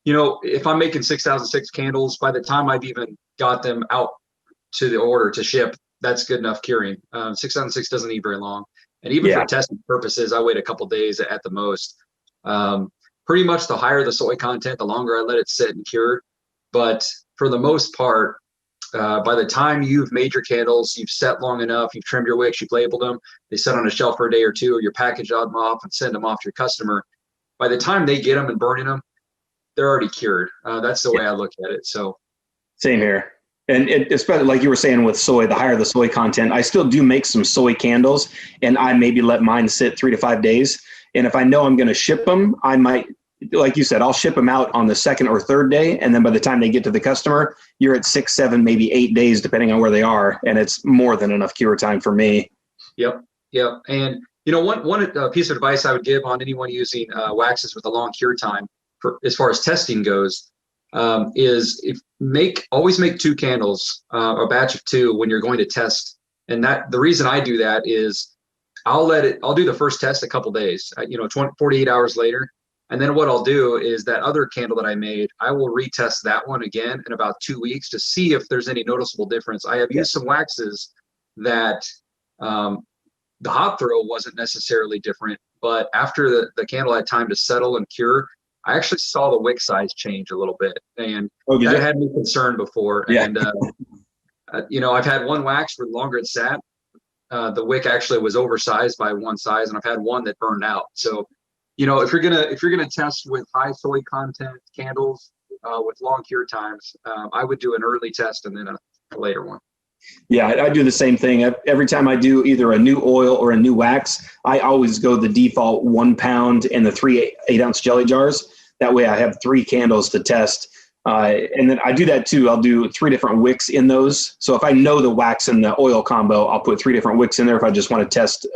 [SPEAKER 2] If I'm making 6006 candles, by the time I've even got them out to the order to ship, that's good enough curing. 6006 doesn't need very long. And even for testing purposes, I wait a couple days at the most. Pretty much the higher the soy content, the longer I let it sit and cure. But for the most part, by the time you've made your candles, you've set long enough, you've trimmed your wicks, you've labeled them, they sit on a shelf for a day or two, or you package them off and send them off to your customer. By the time they get them and burning them, they're already cured. That's the way I look at it. So
[SPEAKER 1] same here. And especially like you were saying with soy, the higher the soy content, I still do make some soy candles, and I maybe let mine sit 3 to 5 days. And if I know I'm going to ship them, I might, like you said, I'll ship them out on the 2nd or 3rd day. And then by the time they get to the customer, you're at 6, 7, maybe 8 days, depending on where they are. And it's more than enough cure time for me.
[SPEAKER 2] Yep. And, one piece of advice I would give on anyone using waxes with a long cure time as far as testing goes, is always make 2 candles, a batch of 2 when you're going to test. And the reason I do that is I'll do the first test a couple days, 48 hours later. And then what I'll do is that other candle that I made, I will retest that one again in about 2 weeks to see if there's any noticeable difference. I have used some waxes that the hot throw wasn't necessarily different, but after the candle had time to settle and cure, I actually saw the wick size change a little bit. And that had me concerned before. Yeah. And, I've had one wax where the longer it sat, the wick actually was oversized by one size, and I've had one that burned out. So, if you're gonna test with high soy content candles with long cure times, I would do an early test and then a later one.
[SPEAKER 1] Yeah, I do the same thing. Every time I do either a new oil or a new wax, I always go the default 1 pound in the 3 8-ounce jelly jars. That way I have 3 candles to test. And then I do that too. I'll do 3 different wicks in those. So if I know the wax and the oil combo, I'll put 3 different wicks in there if I just want to test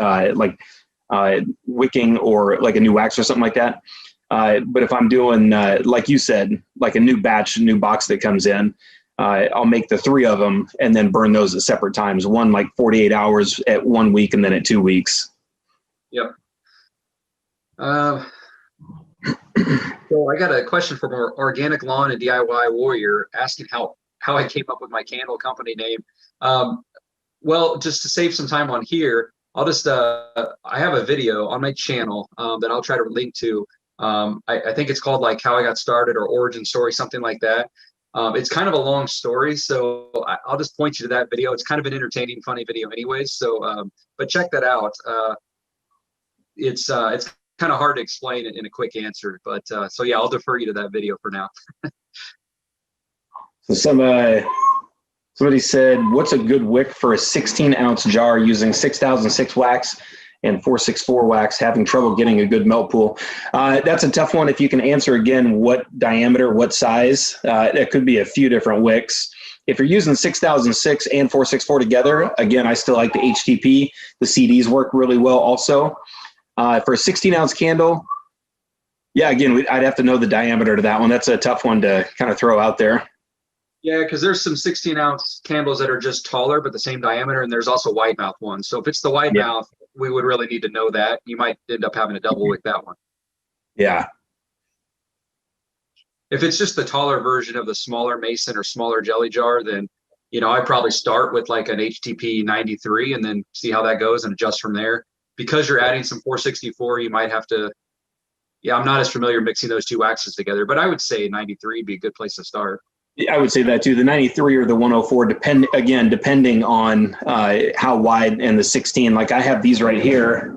[SPEAKER 1] wicking or like a new wax or something like that. But if I'm doing, like you said, like a new box that comes in, I'll make the 3 of them and then burn those at separate times. One like 48 hours at 1 week and then at 2 weeks.
[SPEAKER 2] Yep. So I got a question from our Organic Lawn and DIY Warrior asking how I came up with my candle company name. Well, just to save some time on here, I'll just I have a video on my channel that I'll try to link to. I think it's called like How I Got Started or Origin Story, something like that. It's kind of a long story, so I'll just point you to that video. It's kind of an entertaining, funny video anyways. So, but check that out. It's kind of hard to explain it in a quick answer, but so yeah, I'll defer you to that video for now.
[SPEAKER 1] So somebody said, what's a good wick for a 16-ounce jar using 6006 wax and 464 wax, having trouble getting a good melt pool? That's a tough one. If you can answer again, what diameter, what size, that could be a few different wicks. If you're using 6006 and 464 together, again, I still like the HTP. The CDs work really well also. For a 16-ounce candle, yeah, again, I'd have to know the diameter to that one. That's a tough one to kind of throw out there.
[SPEAKER 2] Yeah, because there's some 16-ounce candles that are just taller but the same diameter, and there's also wide mouth ones. So if it's the wide mouth, we would really need to know that. You might end up having to double wick that one.
[SPEAKER 1] Yeah.
[SPEAKER 2] If it's just the taller version of the smaller mason or smaller jelly jar, then I probably start with like an HTP 93 and then see how that goes and adjust from there. Because you're adding some 464, you might have to, I'm not as familiar mixing those two waxes together, but I would say 93 would be a good place to start.
[SPEAKER 1] I would say that too. The 93 or the 104, depending on how wide, and the 16. Like I have these right here.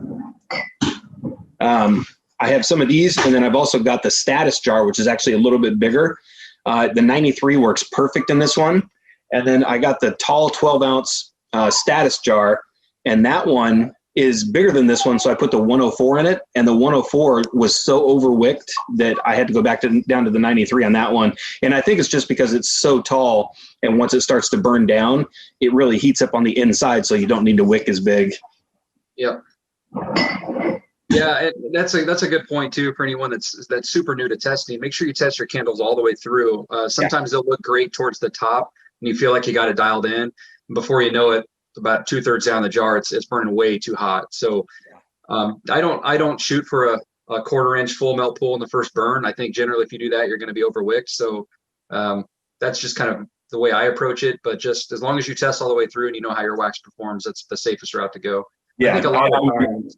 [SPEAKER 1] I have some of these, and then I've also got the status jar, which is actually a little bit bigger. The 93 works perfect in this one. And then I got the tall 12-ounce status jar, and that one is bigger than this one, so I put the 104 in it, and the 104 was so overwicked that I had to go back down to the 93 on that one. And I think it's just because it's so tall, and once it starts to burn down, it really heats up on the inside, so you don't need to wick as big.
[SPEAKER 2] Yep. Yeah, that's a good point too for anyone that's super new to testing. Make sure you test your candles all the way through. Sometimes they'll look great towards the top, and you feel like you got it dialed in. And before you know it, about 2/3 down the jar, it's burning way too hot. So I don't shoot for a 1/4 inch full melt pool in the first burn. I think generally if you do that, you're going to be overwicked. So that's just kind of the way I approach it. But just as long as you test all the way through and you know how your wax performs, that's the safest route to go.
[SPEAKER 1] Yeah,
[SPEAKER 2] I think a lot of times,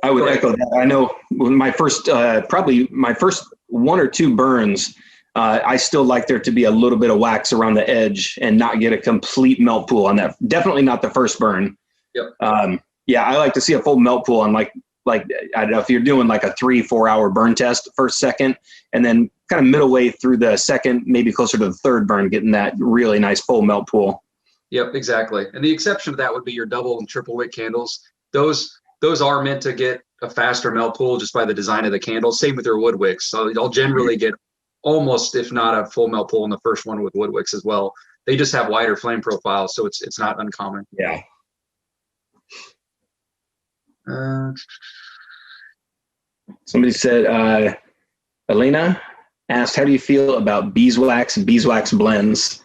[SPEAKER 1] I would echo that. I know when my first, probably my first 1 or 2 burns, I still like there to be a little bit of wax around the edge and not get a complete melt pool on that. Definitely not the first burn.
[SPEAKER 2] Yep.
[SPEAKER 1] Yeah, I like to see a full melt pool on like I don't know if you're doing like a 3-4 hour burn test, first, second, and then kind of middle way through the second, maybe closer to the third burn, getting that really nice full melt pool.
[SPEAKER 2] Yep, exactly. And the exception to that would be your double and triple wick candles. Those are meant to get a faster melt pool just by the design of the candle. Same with your wood wicks. So they'll generally get almost, if not a full melt pool in the first one with wood wicks as well. They just have wider flame profiles, so it's not uncommon.
[SPEAKER 1] Yeah. Somebody said, Elena asked, how do you feel about beeswax and beeswax blends?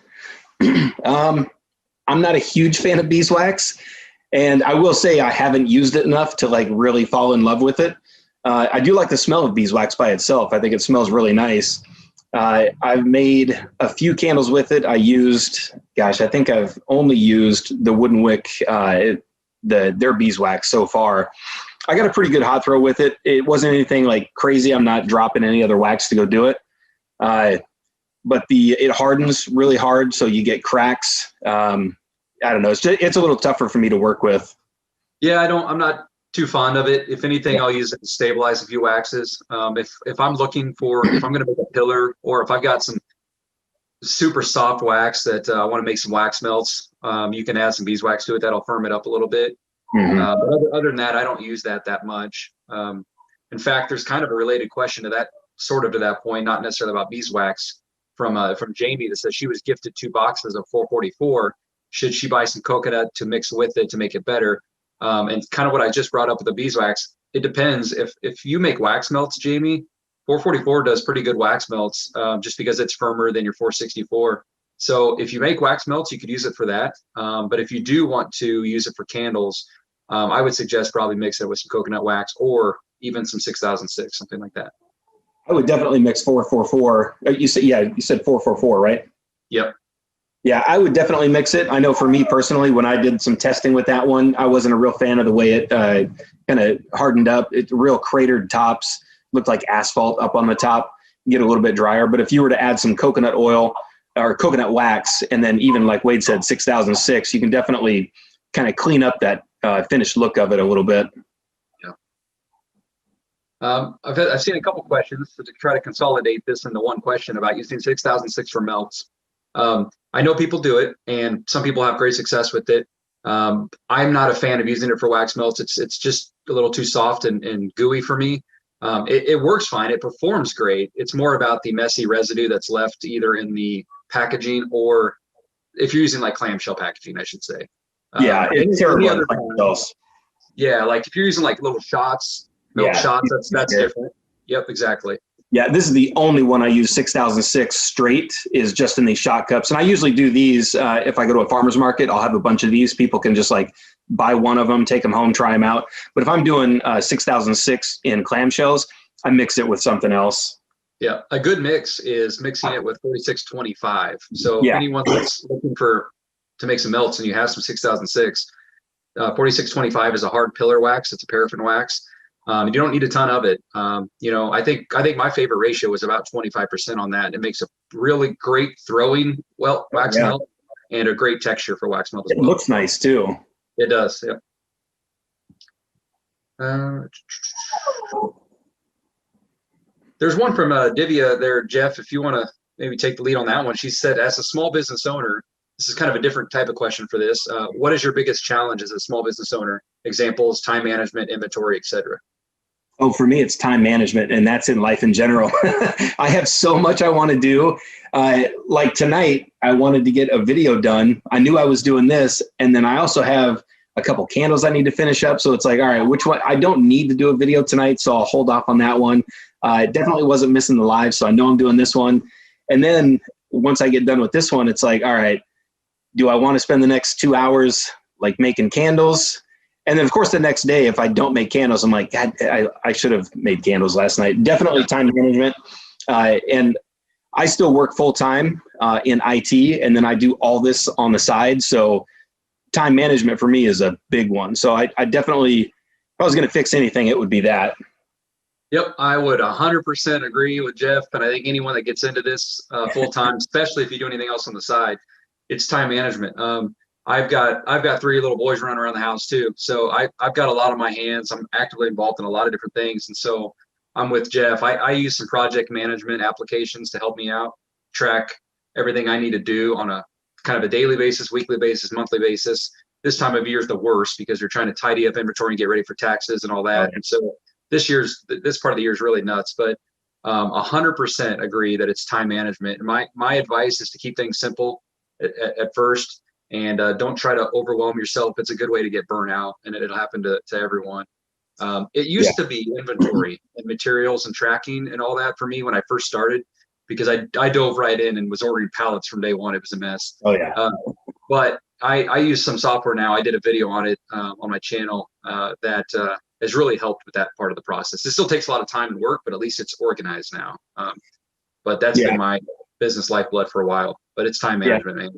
[SPEAKER 1] I'm not a huge fan of beeswax, and I will say I haven't used it enough to like really fall in love with it. I do like the smell of beeswax by itself. I think it smells really nice. I've made a few candles with it. I think I've only used the wooden wick, their beeswax so far. I got a pretty good hot throw with it. It wasn't anything like crazy. I'm not dropping any other wax to go do it. But it hardens really hard, so you get cracks. I don't know. It's a little tougher for me to work with.
[SPEAKER 2] Yeah, I'm not too fond of it. If anything, I'll use it to stabilize a few waxes. If I'm looking for, if I'm going to make a pillar, or if I've got some super soft wax that I want to make some wax melts, you can add some beeswax to it. That'll firm it up a little bit.
[SPEAKER 1] Mm-hmm.
[SPEAKER 2] But other than that, I don't use that much. In fact, there's kind of a related question to that, sort of to that point, not necessarily about beeswax, from Jamie, that says she was gifted 2 boxes of 444. Should she buy some coconut to mix with it to make it better? And kind of what I just brought up with the beeswax, it depends. If you make wax melts, Jamie, 444 does pretty good wax melts, just because it's firmer than your 464. So if you make wax melts, you could use it for that. But if you do want to use it for candles, I would suggest probably mix it with some coconut wax or even some 6006, something like that.
[SPEAKER 1] I would definitely mix 444. You said 444, right?
[SPEAKER 2] Yep.
[SPEAKER 1] Yeah, I would definitely mix it. I know for me personally, when I did some testing with that one, I wasn't a real fan of the way it kind of hardened up. It's real cratered tops, looked like asphalt up on the top, get a little bit drier. But if you were to add some coconut oil or coconut wax, and then even like Wade said, 6006, you can definitely kind of clean up that finished look of it a little bit.
[SPEAKER 2] I've seen a couple questions to try to consolidate this into one question about using 6006 for melts. I know people do it, and some people have great success with it. I'm not a fan of using it for wax melts. It's just a little too soft and gooey for me. It works fine. It performs great. It's more about the messy residue that's left either in the packaging, or if you're using like clamshell packaging, I should say.
[SPEAKER 1] Yeah, it's terrible.
[SPEAKER 2] Yeah, like if you're using like little shots, milk shots, that's different. Yep, exactly.
[SPEAKER 1] Yeah, this is the only one I use 6006 straight, is just in these shot cups. And I usually do these if I go to a farmer's market. I'll have a bunch of these. People can just like buy one of them, take them home, try them out. But if I'm doing 6006 in clamshells, I mix it with something else.
[SPEAKER 2] Yeah, a good mix is mixing it with 4625. So if anyone that's looking for to make some melts and you have some 6006, 4625 is a hard pillar wax. It's a paraffin wax. You don't need a ton of it. I think my favorite ratio is about 25% on that. It makes a really great throwing wax melt and a great texture for wax melt as well.
[SPEAKER 1] It looks nice too.
[SPEAKER 2] It does. Yeah. There's one from Divya there, Jeff, if you want to maybe take the lead on that one. She said, as a small business owner, this is kind of a different type of question for this. What is your biggest challenge as a small business owner? Examples, time management, inventory, etc.
[SPEAKER 1] Oh, for me, it's time management, and that's in life in general. I have so much I want to do. Like tonight, I wanted to get a video done. I knew I was doing this, and then I also have a couple candles I need to finish up. So it's like, all right, which one? I don't need to do a video tonight, so I'll hold off on that one. Definitely wasn't missing the live, so I know I'm doing this one. And then once I get done with this one, it's like, all right, do I want to spend the next 2 hours like making candles? And then, of course, the next day, if I don't make candles, I'm like, God, I should have made candles last night. Definitely time management. And I still work full time in IT, and then I do all this on the side. So time management for me is a big one. So I definitely, if I was going to fix anything, it would be that.
[SPEAKER 2] Yep, I would 100% agree with Jeff. And I think anyone that gets into this full time, especially if you do anything else on the side, it's time management. I've got 3 little boys running around the house too. So I've got a lot on my hands. I'm actively involved in a lot of different things. And so I'm with Jeff. I use some project management applications to help me out, track everything I need to do on a kind of a daily basis, weekly basis, monthly basis. This time of year is the worst because you're trying to tidy up inventory and get ready for taxes and all that. And so this part of the year is really nuts, but 100% agree that it's time management. And my advice is to keep things simple at first. And don't try to overwhelm yourself. It's a good way to get burnt out, and it'll happen to everyone. It used to be inventory and materials and tracking and all that for me when I first started, because I dove right in and was ordering pallets from day one. It was a mess.
[SPEAKER 1] Oh, yeah.
[SPEAKER 2] But I use some software now. I did a video on it on my channel that has really helped with that part of the process. It still takes a lot of time and work, but at least it's organized now. But that's been my business lifeblood for a while. But it's time management, man.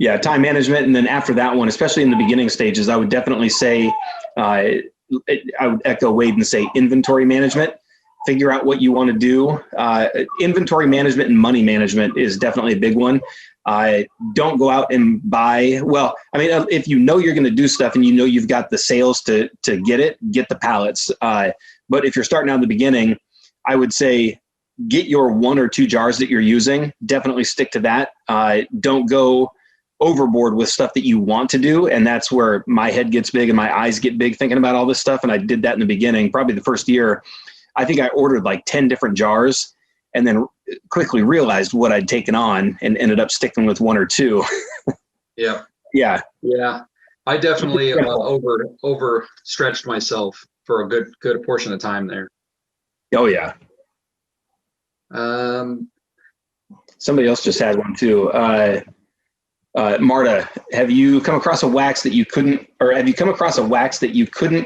[SPEAKER 1] Yeah, time management. And then after that one, especially in the beginning stages, I would definitely say, I would echo Wade and say inventory management. Figure out what you want to do. Inventory management and money management is definitely a big one. Don't go out and buy. Well, I mean, if you know you're going to do stuff and you know you've got the sales to get the pallets. But if you're starting out in the beginning, I would say get your 1 or 2 jars that you're using. Definitely stick to that. Don't go overboard with stuff that you want to do. And that's where my head gets big and my eyes get big thinking about all this stuff. And I did that in the beginning, probably the first year. I think I ordered like 10 different jars and then quickly realized what I'd taken on and ended up sticking with 1 or 2.
[SPEAKER 2] Yeah.
[SPEAKER 1] Yeah.
[SPEAKER 2] Yeah. I definitely overstretched myself for a good portion of time there.
[SPEAKER 1] Oh yeah. Somebody else just had one too. Marta, have you come across a wax that you couldn't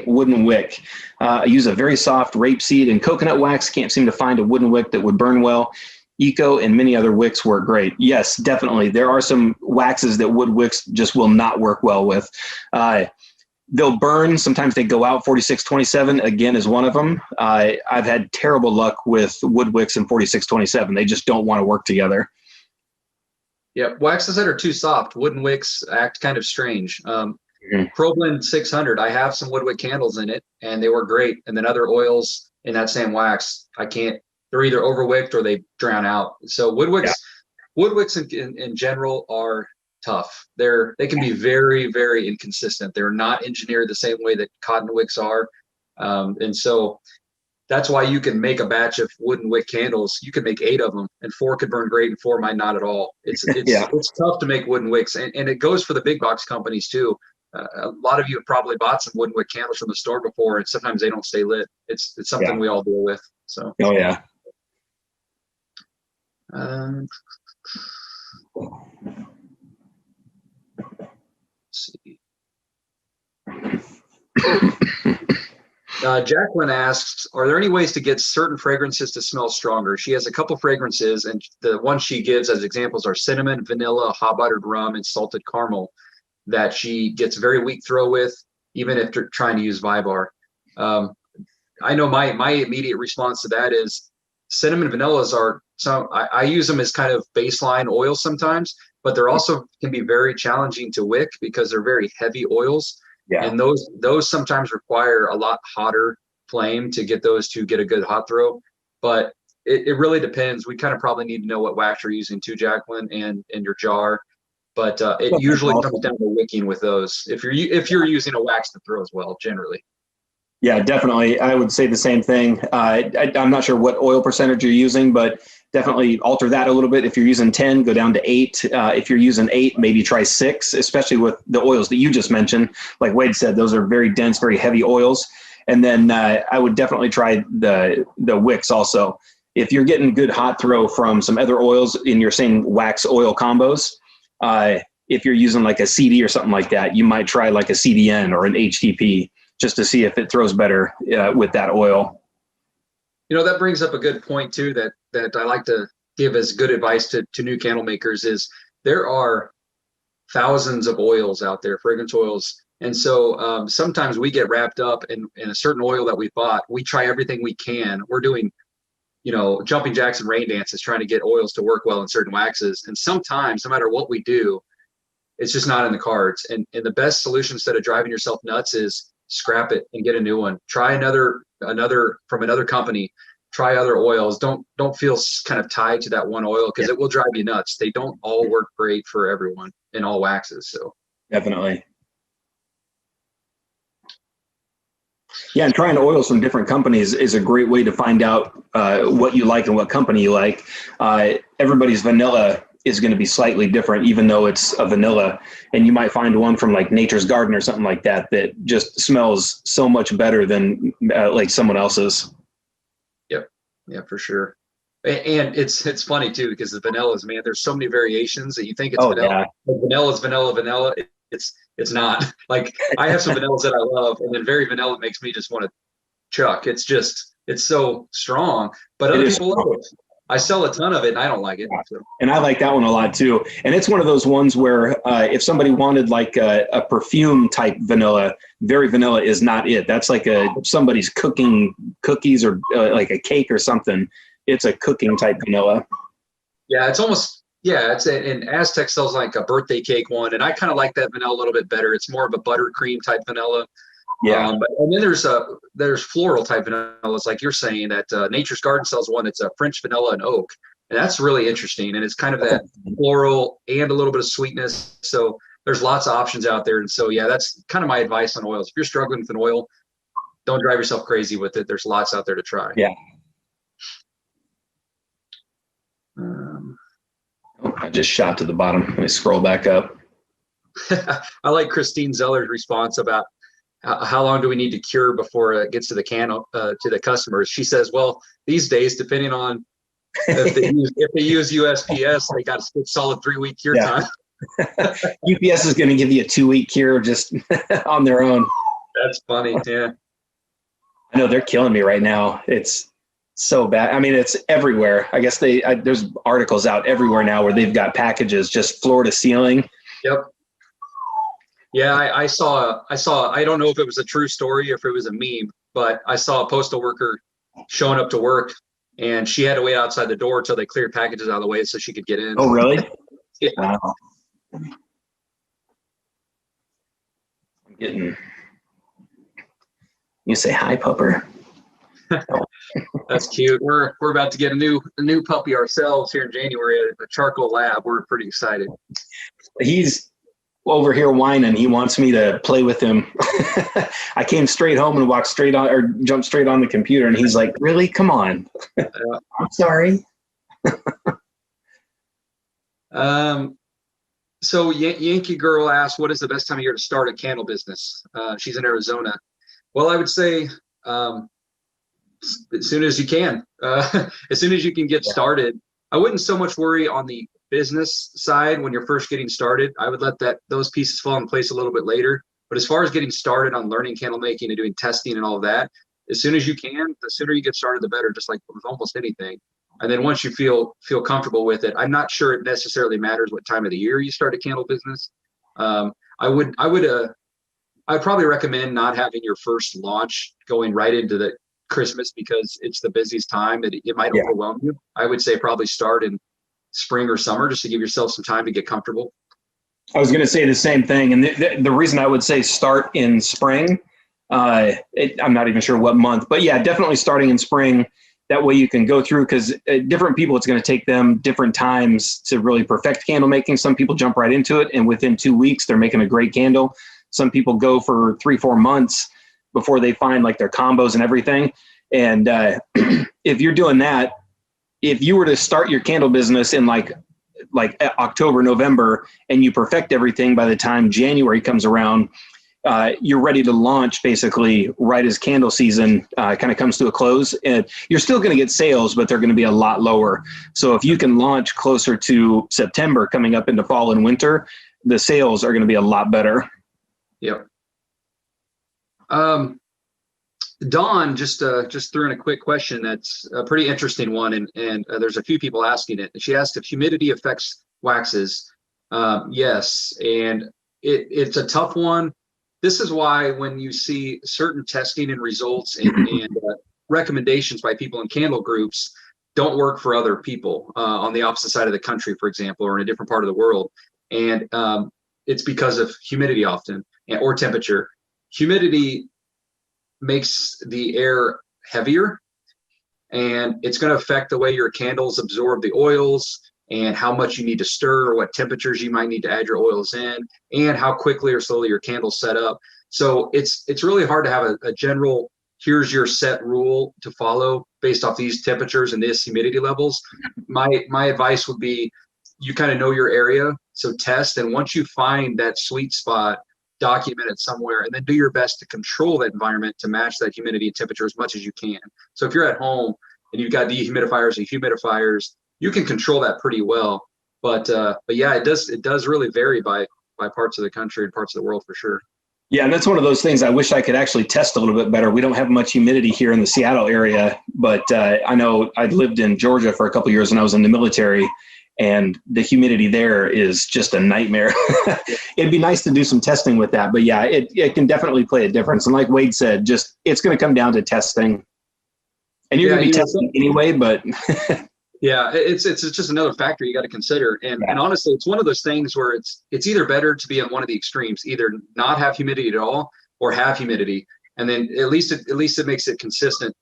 [SPEAKER 1] wooden wick? I use a very soft rapeseed and coconut wax. Can't seem to find a wooden wick that would burn well. Eco and many other wicks work great. Yes, definitely. There are some waxes that wood wicks just will not work well with. They'll burn. Sometimes they go out. 4627 again is one of them. I've had terrible luck with wood wicks and 4627. They just don't want to work together.
[SPEAKER 2] Yeah, waxes that are too soft, wooden wicks act kind of strange. ProBlend 600, I have some wood wick candles in it, and they were great. And then other oils in that same wax, they're either overwicked or they drown out. So wood wicks in general are tough. They can be very, very inconsistent. They're not engineered the same way that cotton wicks are. And so that's why you can make a batch of wooden wick candles. You could make 8 of them, and 4 could burn great and 4 might not at all. It's tough to make wooden wicks, and it goes for the big box companies too. A lot of you have probably bought some wooden wick candles from the store before, and sometimes they don't stay lit. It's something we all deal with. So.
[SPEAKER 1] Oh yeah.
[SPEAKER 2] Let's see. Jacqueline asks, are there any ways to get certain fragrances to smell stronger? She has a couple fragrances, and the ones she gives as examples are cinnamon, vanilla, hot buttered rum, and salted caramel that she gets very weak throw with, even if they're trying to use Vibar. I know my immediate response to that is cinnamon vanillas are I use them as kind of baseline oils sometimes, but they're also can be very challenging to wick because they're very heavy oils. Yeah. And those sometimes require a lot hotter flame to get those to get a good hot throw. But it really depends. We kind of probably need to know what wax you're using too, Jacqueline, and your jar. But it usually comes down to wicking with those. If you're using a wax to throw as well, generally.
[SPEAKER 1] Yeah, definitely. I would say the same thing. I'm not sure what oil percentage you're using, but definitely alter that a little bit. If you're using 10, go down to 8. If you're using 8, maybe try 6, especially with the oils that you just mentioned. Like Wade said, those are very dense, very heavy oils. And then I would definitely try the wicks also. If you're getting good hot throw from some other oils in your same wax oil combos, if you're using like a CD or something like that, you might try like a CDN or an HTP just to see if it throws better with that oil.
[SPEAKER 2] You know, that brings up a good point too that I like to give as good advice to new candle makers is there are thousands of oils out there, fragrance oils. And so sometimes we get wrapped up in a certain oil that we bought. We try everything we can. We're doing, jumping jacks and rain dances, trying to get oils to work well in certain waxes. And sometimes, no matter what we do, it's just not in the cards. And the best solution instead of driving yourself nuts is scrap it and get a new one. Try another from another company. Try other oils. Don't feel kind of tied to that one oil because it will drive you nuts. They don't all work great for everyone in all waxes. So
[SPEAKER 1] definitely. Yeah, and trying oils from different companies is a great way to find out what you like and what company you like. Everybody's vanilla is going to be slightly different, even though it's a vanilla. And you might find one from like Nature's Garden or something like that that just smells so much better than like someone else's.
[SPEAKER 2] Yep. Yeah, for sure. And it's funny too, because the vanillas, man, there's so many variations that you think it's vanilla. Yeah. Vanilla is vanilla. It's not. Like I have some vanillas that I love, and then very vanilla makes me just want to chuck. It's so strong, but other people love it. I sell a ton of it and I don't like it. So.
[SPEAKER 1] And I like that one a lot too. And it's one of those ones where if somebody wanted like a perfume type vanilla, very vanilla is not it. That's like somebody's cooking cookies or like a cake or something. It's a cooking type vanilla.
[SPEAKER 2] Yeah, it's almost, and Aztec sells like a birthday cake one. And I kind of like that vanilla a little bit better. It's more of a buttercream type vanilla. Yeah, and then there's floral type vanillas, like you're saying that Nature's Garden sells one that's a French vanilla and oak, and that's really interesting. And it's kind of that floral and a little bit of sweetness. So there's lots of options out there. And so that's kind of my advice on oils. If you're struggling with an oil, don't drive yourself crazy with it. There's lots out there to try.
[SPEAKER 1] Yeah. I just shot to the bottom. Let me scroll back up.
[SPEAKER 2] I like Christine Zeller's response about how long do we need to cure before it gets to the to the customers. She says, well, these days, depending on if they use USPS, they got a solid 3-week cure time.
[SPEAKER 1] UPS is going to give you a 2-week cure just on their own.
[SPEAKER 2] That's funny. Yeah.
[SPEAKER 1] I know they're killing me right now. It's so bad. I mean, it's everywhere. I guess there's articles out everywhere now where they've got packages just floor to ceiling.
[SPEAKER 2] Yep. Yeah, I saw, I don't know if it was a true story or if it was a meme, but I saw a postal worker showing up to work and she had to wait outside the door until they cleared packages out of the way so she could get in.
[SPEAKER 1] Oh, really?
[SPEAKER 2] Yeah.
[SPEAKER 1] Wow. I'm getting, you say hi, pupper.
[SPEAKER 2] That's cute. We're about to get a new puppy ourselves here in January at the Charcoal Lab. We're pretty excited.
[SPEAKER 1] He's over here whining. He wants me to play with him. I came straight home and jumped straight on the computer, and he's like, "Really? Come on." I'm sorry.
[SPEAKER 2] So Yankee Girl asked, "What is the best time of year to start a candle business?" She's in Arizona. Well, I would say as soon as you can. As soon as you can get started. I wouldn't so much worry on the business side when you're first getting started. I would let those pieces fall in place a little bit later. But as far as getting started on learning candle making and doing testing and all of that, as soon as you can, the sooner you get started, the better, just like with almost anything. And then once you feel comfortable with it, I'm not sure it necessarily matters what time of the year you start a candle business. I'd probably recommend not having your first launch going right into the Christmas, because it's the busiest time. It might overwhelm you. I would say probably start in spring or summer, just to give yourself some time to get comfortable.
[SPEAKER 1] I was going to say the same thing. And the reason I would say start in spring, I'm not even sure what month, but yeah, definitely starting in spring. That way you can go through, because different people, it's going to take them different times to really perfect candle making. Some people jump right into it, and within 2 weeks, they're making a great candle. Some people go for 3-4 months before they find like their combos and everything. And if you're doing that, if you were to start your candle business in like October, November, and you perfect everything by the time January comes around, you're ready to launch basically right as candle season kind of comes to a close. And you're still going to get sales, but they're going to be a lot lower. So if you can launch closer to September coming up into fall and winter, the sales are going to be a lot better.
[SPEAKER 2] Yep. Dawn just threw in a quick question that's a pretty interesting one, and there's a few people asking it. She asked if humidity affects waxes. Yes, and it's a tough one. This is why when you see certain testing and results and recommendations by people in candle groups don't work for other people on the opposite side of the country, for example, or in a different part of the world, and it's because of humidity often or temperature. Humidity makes the air heavier, and it's going to affect the way your candles absorb the oils and how much you need to stir, or what temperatures you might need to add your oils in, and how quickly or slowly your candles set up. So it's really hard to have a general, here's your set rule to follow based off these temperatures and this humidity levels. My advice would be, you kind of know your area, so test, and once you find that sweet spot, document it somewhere, and then do your best to control that environment to match that humidity and temperature as much as you can. So if you're at home and you've got dehumidifiers and humidifiers, you can control that pretty well. But yeah, it does really vary by parts of the country and parts of the world for sure.
[SPEAKER 1] Yeah, and that's one of those things I wish I could actually test a little bit better. We don't have much humidity here in the Seattle area, but I know I lived in Georgia for a couple of years when I was in the military, and the humidity there is just a nightmare. It'd be nice to do some testing with that, but yeah, it can definitely play a difference. And like Wade said, it's going to come down to testing, and you're going to be testing anyway, but
[SPEAKER 2] yeah, it's just another factor you got to consider. And honestly, it's one of those things where it's either better to be on one of the extremes, either not have humidity at all or have humidity. And then at least it makes it consistent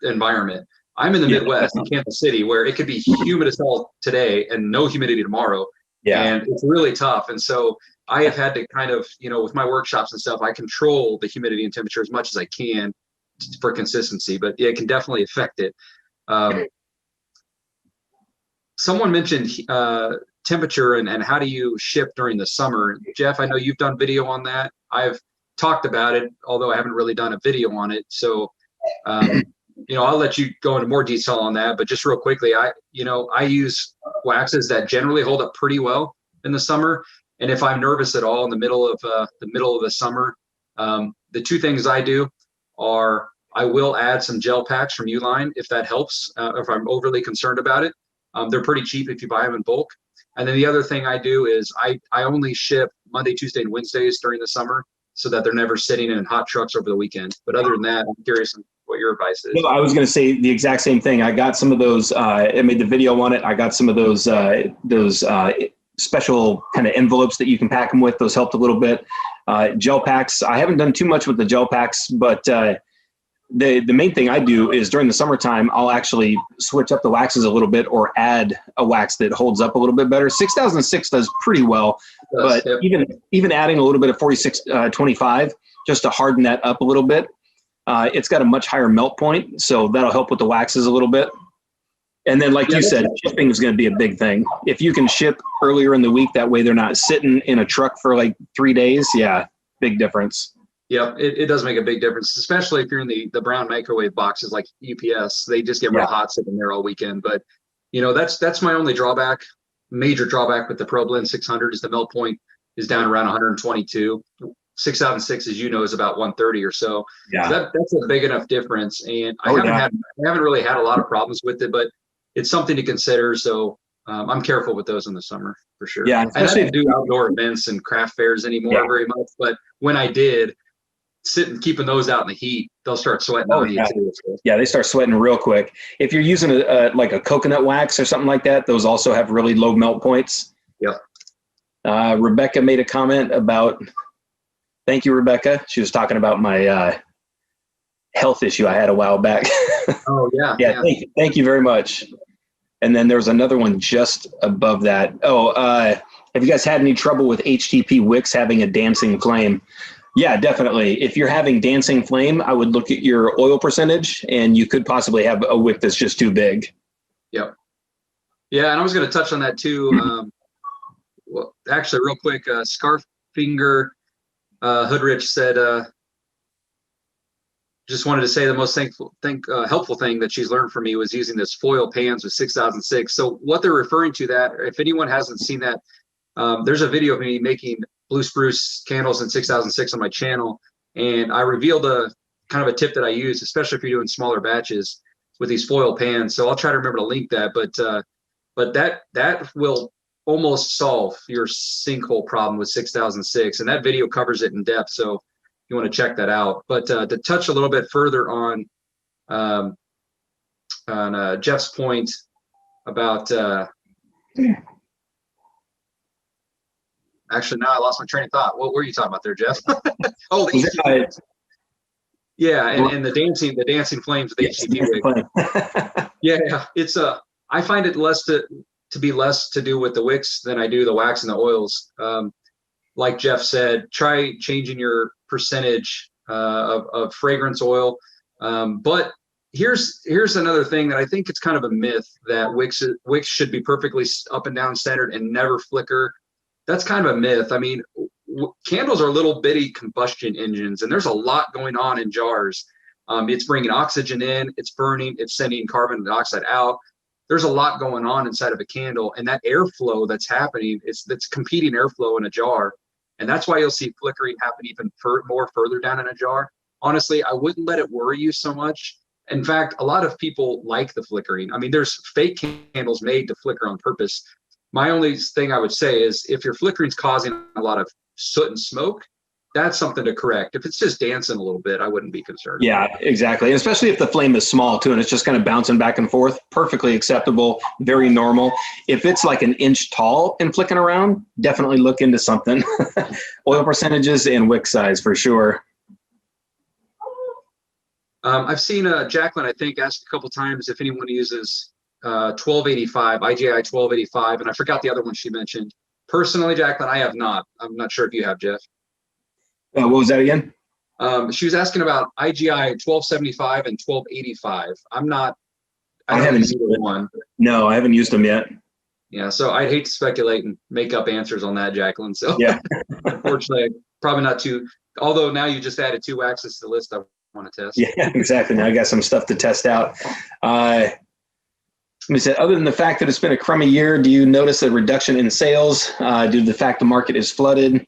[SPEAKER 2] environment. I'm in the Midwest, in Kansas City, where it could be humid as hell today and no humidity tomorrow. Yeah. And it's really tough. And so I have had to kind of, with my workshops and stuff, I control the humidity and temperature as much as I can for consistency, but yeah, it can definitely affect it. Someone mentioned temperature and how do you ship during the summer? Jeff, I know you've done video on that. I've talked about it, although I haven't really done a video on it. So, I'll let you go into more detail on that, but just real quickly, I use waxes that generally hold up pretty well in the summer. And if I'm nervous at all in the middle of the summer, the two things I do are I will add some gel packs from Uline if that helps, if I'm overly concerned about it. They're pretty cheap if you buy them in bulk. And then the other thing I do is I only ship Monday, Tuesday, and Wednesdays during the summer so that they're never sitting in hot trucks over the weekend. But other than that, I'm curious on what your advice is.
[SPEAKER 1] No, I was going to say the exact same thing. I got some of those, I made the video on it. I got some of those special kind of envelopes that you can pack them with. Those helped a little bit. Gel packs, I haven't done too much with the gel packs, but the main thing I do is during the summertime, I'll actually switch up the waxes a little bit or add a wax that holds up a little bit better. 6006 does pretty well, but even adding a little bit of 4625 just to harden that up a little bit, it's got a much higher melt point, so that'll help with the waxes a little bit. And then, like you said, shipping is going to be a big thing. If you can ship earlier in the week, that way they're not sitting in a truck for like 3 days. Yeah, big difference.
[SPEAKER 2] Yeah, it does make a big difference, especially if you're in the brown microwave boxes like UPS. They just get real hot sitting there all weekend. But, that's my only major drawback with the ProBlend 600 is the melt point is down around 122. 6,006, as you know, is about 130 or so.
[SPEAKER 1] Yeah.
[SPEAKER 2] So that's a big enough difference. And I haven't really had a lot of problems with it, but it's something to consider. So I'm careful with those in the summer for sure.
[SPEAKER 1] Yeah.
[SPEAKER 2] And I don't do outdoor events and craft fairs anymore very much, but when I did, keeping those out in the heat, they'll start sweating on you too. So.
[SPEAKER 1] Yeah, they start sweating real quick. If you're using like a coconut wax or something like that, those also have really low melt points.
[SPEAKER 2] Yep.
[SPEAKER 1] Rebecca made a comment about, thank you, Rebecca. She was talking about my health issue I had a while back.
[SPEAKER 2] Oh, yeah.
[SPEAKER 1] Yeah. Thank you very much. And then there was another one just above that. Oh, have you guys had any trouble with HTP wicks having a dancing flame? Yeah, definitely. If you're having dancing flame, I would look at your oil percentage, and you could possibly have a wick that's just too big.
[SPEAKER 2] Yep. Yeah, and I was going to touch on that too. Well, actually, real quick, Scarfinger Hoodrich said, just wanted to say the most helpful thing that she's learned from me was using this foil pans with 6,006. So what they're referring to that, if anyone hasn't seen that, there's a video of me making blue spruce candles in 6,006 on my channel, and I revealed a kind of a tip that I use, especially if you're doing smaller batches with these foil pans. So I'll try to remember to link that, but that will almost solve your sinkhole problem with 6,006, and that video covers it in depth. So you want to check that out. But to touch a little bit further on Jeff's point about actually, now I lost my train of thought. What were you talking about there, Jeff? Oh, the yeah, and the dancing flames of the HTP wick. Yeah, it's I find it to be less to do with the wicks than I do the wax and the oils. Like Jeff said, try changing your percentage of fragrance oil. But here's another thing that I think it's kind of a myth that wicks should be perfectly up and down centered and never flicker. That's kind of a myth. I mean, candles are little bitty combustion engines, and there's a lot going on in jars. It's bringing oxygen in, it's burning, it's sending carbon dioxide out. There's a lot going on inside of a candle, and that airflow that's happening, that's competing airflow in a jar. And that's why you'll see flickering happen even more further down in a jar. Honestly, I wouldn't let it worry you so much. In fact, a lot of people like the flickering. I mean, there's fake candles made to flicker on purpose. My only thing I would say is if your flickering is causing a lot of soot and smoke, that's something to correct. If it's just dancing a little bit, I wouldn't be concerned.
[SPEAKER 1] Yeah, exactly. And especially if the flame is small too, and it's just kind of bouncing back and forth, perfectly acceptable, very normal. If it's like an inch tall and flicking around, definitely look into something. Oil percentages and wick size for sure.
[SPEAKER 2] I've seen Jacqueline, I think, asked a couple times if anyone uses 1285, IGI 1285, and I forgot the other one she mentioned. Personally, Jacqueline, I have not. I'm not sure if you have, Jeff.
[SPEAKER 1] What was that again?
[SPEAKER 2] She was asking about IGI 1275 and 1285. I haven't used either one.
[SPEAKER 1] No, I haven't used them yet.
[SPEAKER 2] Yeah, so I'd hate to speculate and make up answers on that, Jacqueline. So
[SPEAKER 1] yeah,
[SPEAKER 2] unfortunately, probably not too. Although now you just added 2 waxes to the list I want to test.
[SPEAKER 1] Yeah, exactly. Now I got some stuff to test out. Let me say, other than the fact that it's been a crummy year, do you notice a reduction in sales due to the fact the market is flooded?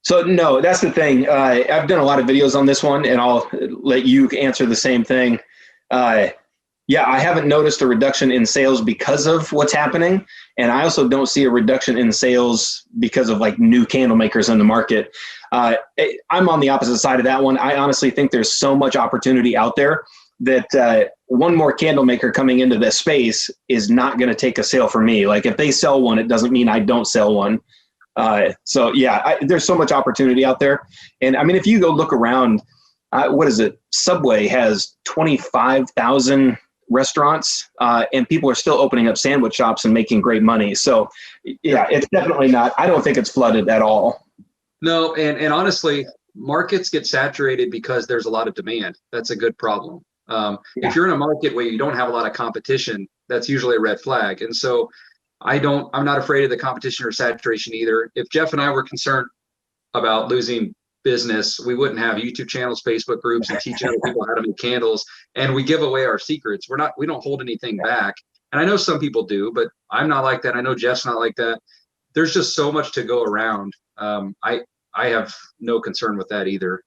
[SPEAKER 1] So no, that's the thing. I've done a lot of videos on this one, and I'll let you answer the same thing. Yeah, I haven't noticed a reduction in sales because of what's happening. And I also don't see a reduction in sales because of like new candle makers in the market. I'm on the opposite side of that one. I honestly think there's so much opportunity out there that one more candle maker coming into this space is not going to take a sale for me. Like if they sell one, it doesn't mean I don't sell one. So yeah, there's so much opportunity out there. And I mean, if you go look around, what is it? Subway has 25,000 restaurants, and people are still opening up sandwich shops and making great money. So yeah, it's definitely not, I don't think it's flooded at all.
[SPEAKER 2] No. And honestly, markets get saturated because there's a lot of demand. That's a good problem. If you're in a market where you don't have a lot of competition, that's usually a red flag. And so I'm not afraid of the competition or saturation either. If Jeff and I were concerned about losing business, we wouldn't have YouTube channels, Facebook groups, and teach other people how to make candles. And we give away our secrets. We don't hold anything back. And I know some people do, but I'm not like that. I know Jeff's not like that. There's just so much to go around. I have no concern with that either.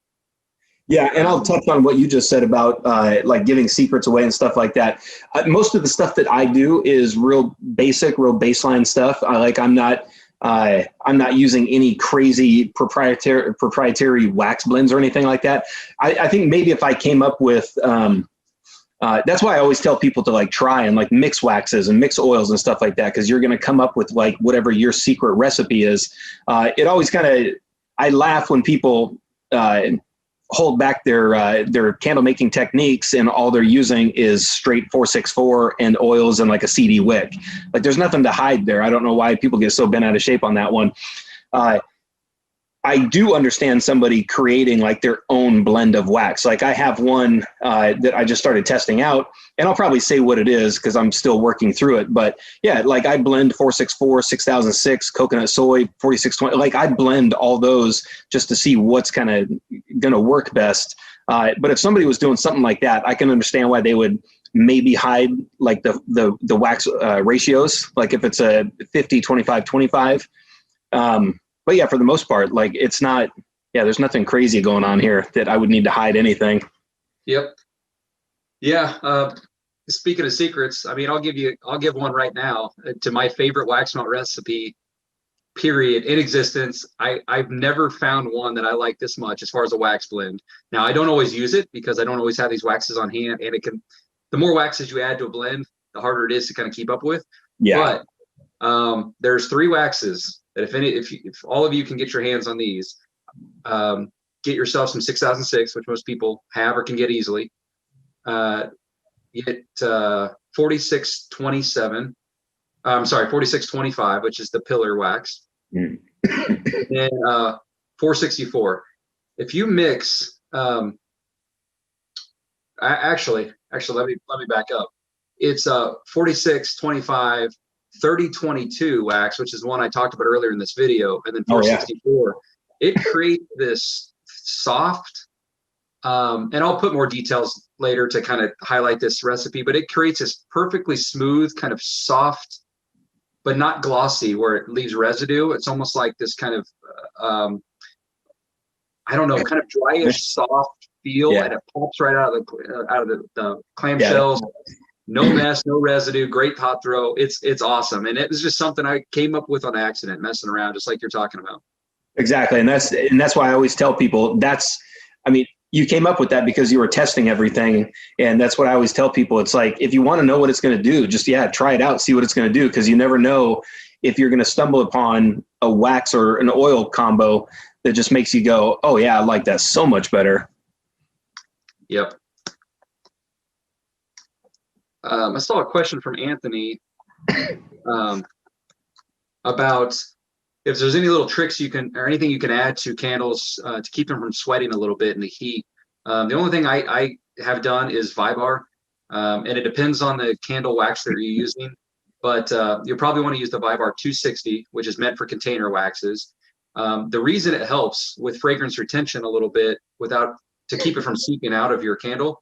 [SPEAKER 1] Yeah, and I'll touch on what you just said about like giving secrets away and stuff like that. Most of the stuff that I do is real basic, real baseline stuff. I'm not using any crazy proprietary wax blends or anything like that. I think maybe if I came up with that's why I always tell people to like try and like mix waxes and mix oils and stuff like that, because you're going to come up with like whatever your secret recipe is. It always I laugh when people hold back their candle making techniques and all they're using is straight 464 and oils and like a CD wick. Like there's nothing to hide there. I don't know why people get so bent out of shape on that one. I do understand somebody creating like their own blend of wax. Like I have one that I just started testing out, and I'll probably say what it is because I'm still working through it. But yeah, like I blend 464, 6006, coconut soy, 4620. Like I blend all those just to see what's kind of going to work best. But if somebody was doing something like that, I can understand why they would maybe hide like the wax ratios. Like if it's a 50, 25, 25. But yeah, for the most part, like it's not, there's nothing crazy going on here that I would need to hide anything.
[SPEAKER 2] Yep. Yeah. Speaking of secrets, I mean, I'll give one right now to my favorite wax melt recipe, period, in existence. I've never found one that I like this much as far as a wax blend. Now, I don't always use it because I don't always have these waxes on hand, and the more waxes you add to a blend, the harder it is to kind of keep up with.
[SPEAKER 1] Yeah.
[SPEAKER 2] But there's 3 waxes that if all of you can get your hands on these, get yourself some 6006, which most people have or can get easily. Get 4627. I'm sorry, 4625, which is the pillar wax. And 464. If you mix, actually, let me back up. It's 4625. 3022 wax, which is one I talked about earlier in this video, and then 464. It creates this soft, and I'll put more details later to kind of highlight this recipe, but it creates this perfectly smooth, kind of soft, but not glossy, where it leaves residue. It's almost like this kind of, I don't know, kind of dryish, soft feel, and it pops right out of the clamshells. No mess, no residue, great pot throw. It's awesome. And it was just something I came up with on accident, messing around, just like you're talking about.
[SPEAKER 1] Exactly. And that's why I always tell people you came up with that because you were testing everything. And that's what I always tell people. It's like, if you want to know what it's going to do, just, try it out, see what it's going to do. Because you never know if you're going to stumble upon a wax or an oil combo that just makes you go, oh yeah, I like that so much better.
[SPEAKER 2] Yep. I saw a question from Anthony about if there's any little tricks or anything you can add to candles to keep them from sweating a little bit in the heat. The only thing I have done is Vybar, and it depends on the candle wax that you're using, but you'll probably want to use the Vybar 260, which is meant for container waxes. The reason it helps with fragrance retention a little bit to keep it from seeping out of your candle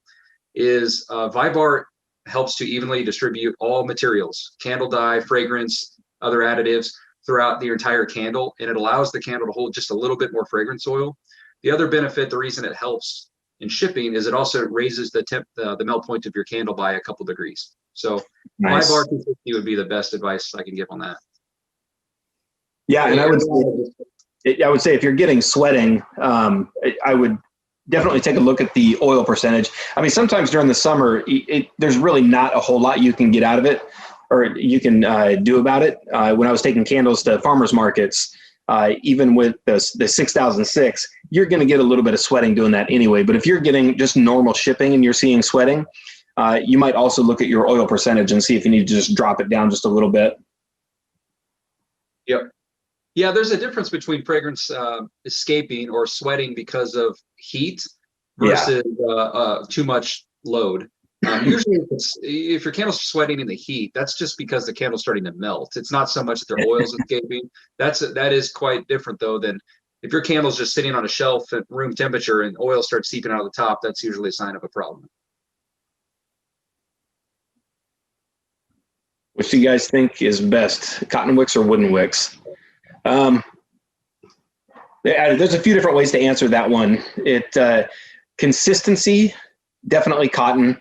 [SPEAKER 2] is Vybar helps to evenly distribute all materials, candle dye, fragrance, other additives throughout the entire candle, and it allows the candle to hold just a little bit more fragrance oil. The other benefit, the reason it helps in shipping, is it also raises the melt point of your candle by a couple degrees. So nice. Vybar 250 would be the best advice I can give on that.
[SPEAKER 1] Yeah, and I would say if you're getting sweating, I would definitely take a look at the oil percentage. I mean, sometimes during the summer, there's really not a whole lot you can get out of it or you can do about it. When I was taking candles to farmers markets, even with the 6006, you're going to get a little bit of sweating doing that anyway. But if you're getting just normal shipping and you're seeing sweating, you might also look at your oil percentage and see if you need to just drop it down just a little bit.
[SPEAKER 2] Yep. Yeah, there's a difference between fragrance escaping or sweating because of heat versus too much load. Usually, if your candle's sweating in the heat, that's just because the candle's starting to melt. It's not so much that their oil's escaping. That is quite different, though, than if your candle's just sitting on a shelf at room temperature and oil starts seeping out of the top. That's usually a sign of a problem.
[SPEAKER 1] What do you guys think is best, cotton wicks or wooden wicks? There's a few different ways to answer that one. Consistency, definitely cotton.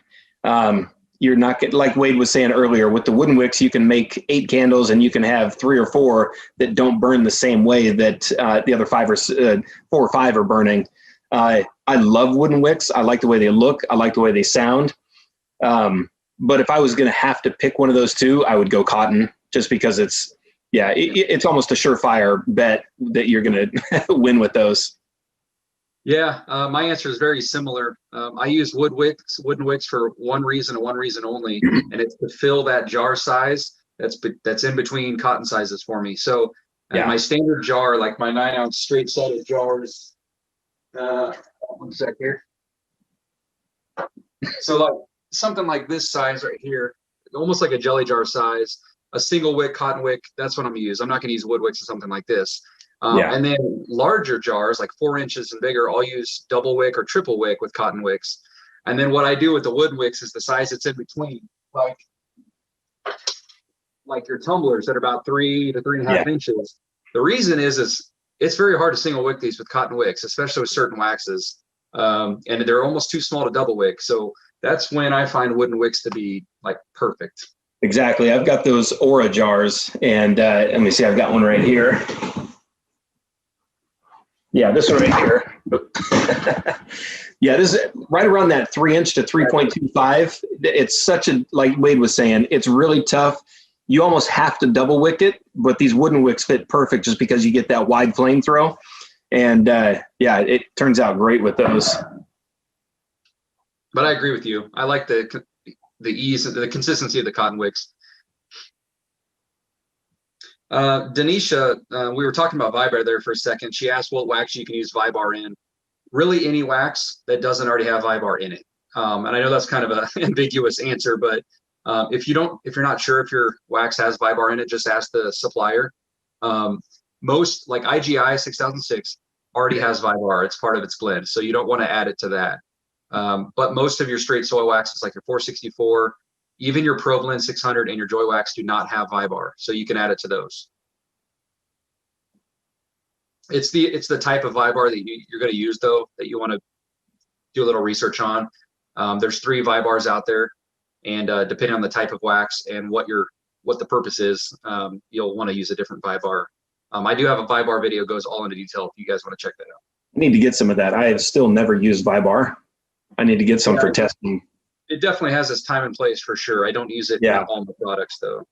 [SPEAKER 1] You're not getting, like Wade was saying earlier, with the wooden wicks, you can make 8 candles and you can have 3 or 4 that don't burn the same way that the other 4 or 5 are burning. I love wooden wicks. I like the way they look. I like the way they sound. But if I was going to have to pick one of those two, I would go cotton, just because it's almost a surefire bet that you're going to win with those.
[SPEAKER 2] Yeah, my answer is very similar. I use wooden wicks for one reason and one reason only, and it's to fill that jar size that's in between cotton sizes for me. So my standard jar, like my 9-ounce straight sided jars, one sec here. So like something like this size right here, almost like a jelly jar size, a single wick cotton wick, that's what I'm gonna use. I'm not gonna use wood wicks or something like this. And then larger jars, like 4 inches and bigger, I'll use double wick or triple wick with cotton wicks. And then what I do with the wooden wicks is the size that's in between, like your tumblers that are about 3 to 3.5 inches. The reason is it's very hard to single wick these with cotton wicks, especially with certain waxes. And they're almost too small to double wick. So that's when I find wooden wicks to be like perfect.
[SPEAKER 1] Exactly. I've got those Aura jars, and let me see, I've got one right here. Yeah, this one right here. Yeah, this is right around that 3 inch to 3.25. It's such a, like Wade was saying, it's really tough. You almost have to double wick it, but these wooden wicks fit perfect just because you get that wide flame throw. And it turns out great with those.
[SPEAKER 2] But I agree with you. I like the ease and the consistency of the cotton wicks. Denisha, we were talking about Vybar there for a second. She asked what wax you can use Vybar in. Really, any wax that doesn't already have Vybar in it. And I know that's kind of an ambiguous answer, but if you're not sure if your wax has Vybar in it, just ask the supplier. Most, like IGI 6006 already has Vybar. It's part of its blend, so you don't want to add it to that. But most of your straight soy waxes, like your 464, even your ProBlend 600 and your Joy Wax, do not have Vybar, so you can add it to those. It's the type of Vybar that you're going to use, though, that you want to do a little research on. There's 3 Vybars out there, and depending on the type of wax and what the purpose is, you'll want to use a different Vybar. I do have a Vybar video, goes all into detail if you guys want to check that out.
[SPEAKER 1] I need to get some of that. I have still never used Vybar. I need to get some for testing.
[SPEAKER 2] It definitely has its time and place for sure. I don't use it in all my products, though.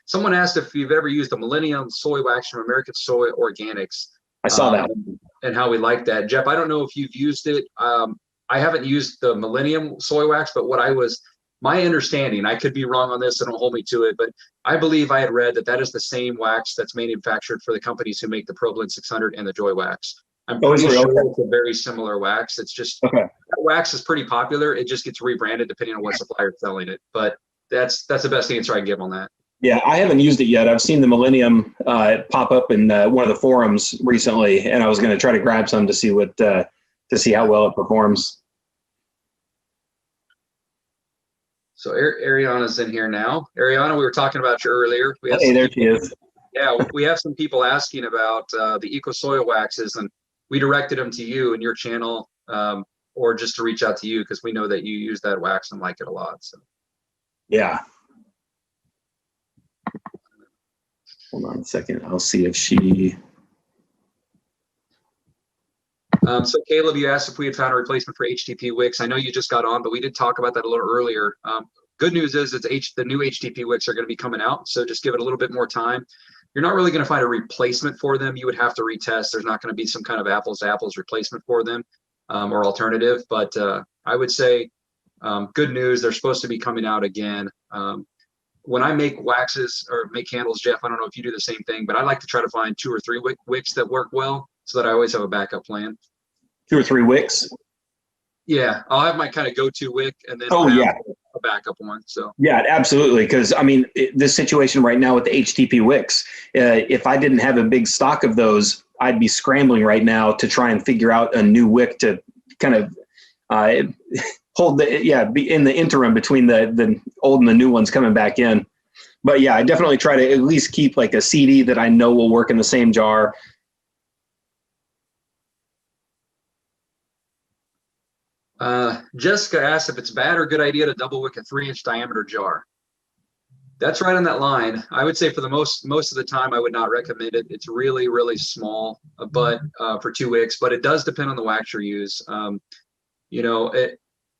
[SPEAKER 2] Someone asked if you've ever used a Millennium soy wax from American Soy Organics.
[SPEAKER 1] I saw that.
[SPEAKER 2] And how we like that. Jeff, I don't know if you've used it. I haven't used the Millennium soy wax, but my understanding, I could be wrong on this, so don't hold me to it, but I believe I had read that is the same wax that's manufactured for the companies who make the ProBlend 600 and the Joy Wax. I'm pretty sure it's a very similar wax. It's just that wax is pretty popular. It just gets rebranded depending on what supplier is selling it. But that's the best answer I can give on that.
[SPEAKER 1] Yeah, I haven't used it yet. I've seen the Millennium pop up in one of the forums recently, and I was going to try to grab some to see how well it performs.
[SPEAKER 2] So Ariana's in here now. Ariana, we were talking about you earlier.
[SPEAKER 1] Hey, there she is.
[SPEAKER 2] Yeah, we have some people asking about the Eco Soil waxes, and we directed them to you and your channel, or just to reach out to you because we know that you use that wax and like it a lot. So
[SPEAKER 1] yeah. Hold on a second. I'll see if she.
[SPEAKER 2] So Caleb, you asked if we had found a replacement for HTP wicks. I know you just got on, but we did talk about that a little earlier. Good news is the new HTP wicks are going to be coming out, so just give it a little bit more time. You're not really going to find a replacement for them. You would have to retest. There's not going to be some kind of apples to apples replacement for them or alternative. But I would say good news. They're supposed to be coming out again. When I make waxes or make candles, Jeff, I don't know if you do the same thing, but I like to try to find 2 or 3 wicks that work well so that I always have a backup plan.
[SPEAKER 1] 2 or 3 wicks?
[SPEAKER 2] Yeah, I'll have my kind of go-to wick and then a backup one. So
[SPEAKER 1] yeah, absolutely. Because I mean, this situation right now with the HTP wicks, if I didn't have a big stock of those, I'd be scrambling right now to try and figure out a new wick to kind of be in the interim between the old and the new ones coming back in. But yeah, I definitely try to at least keep like a CD that I know will work in the same jar.
[SPEAKER 2] Jessica asked if it's bad or good idea to double wick a 3-inch diameter jar. That's right on that line. I would say for the most of the time, I would not recommend it. It's really, really small, but for 2 wicks, but it does depend on the wax you use. You know,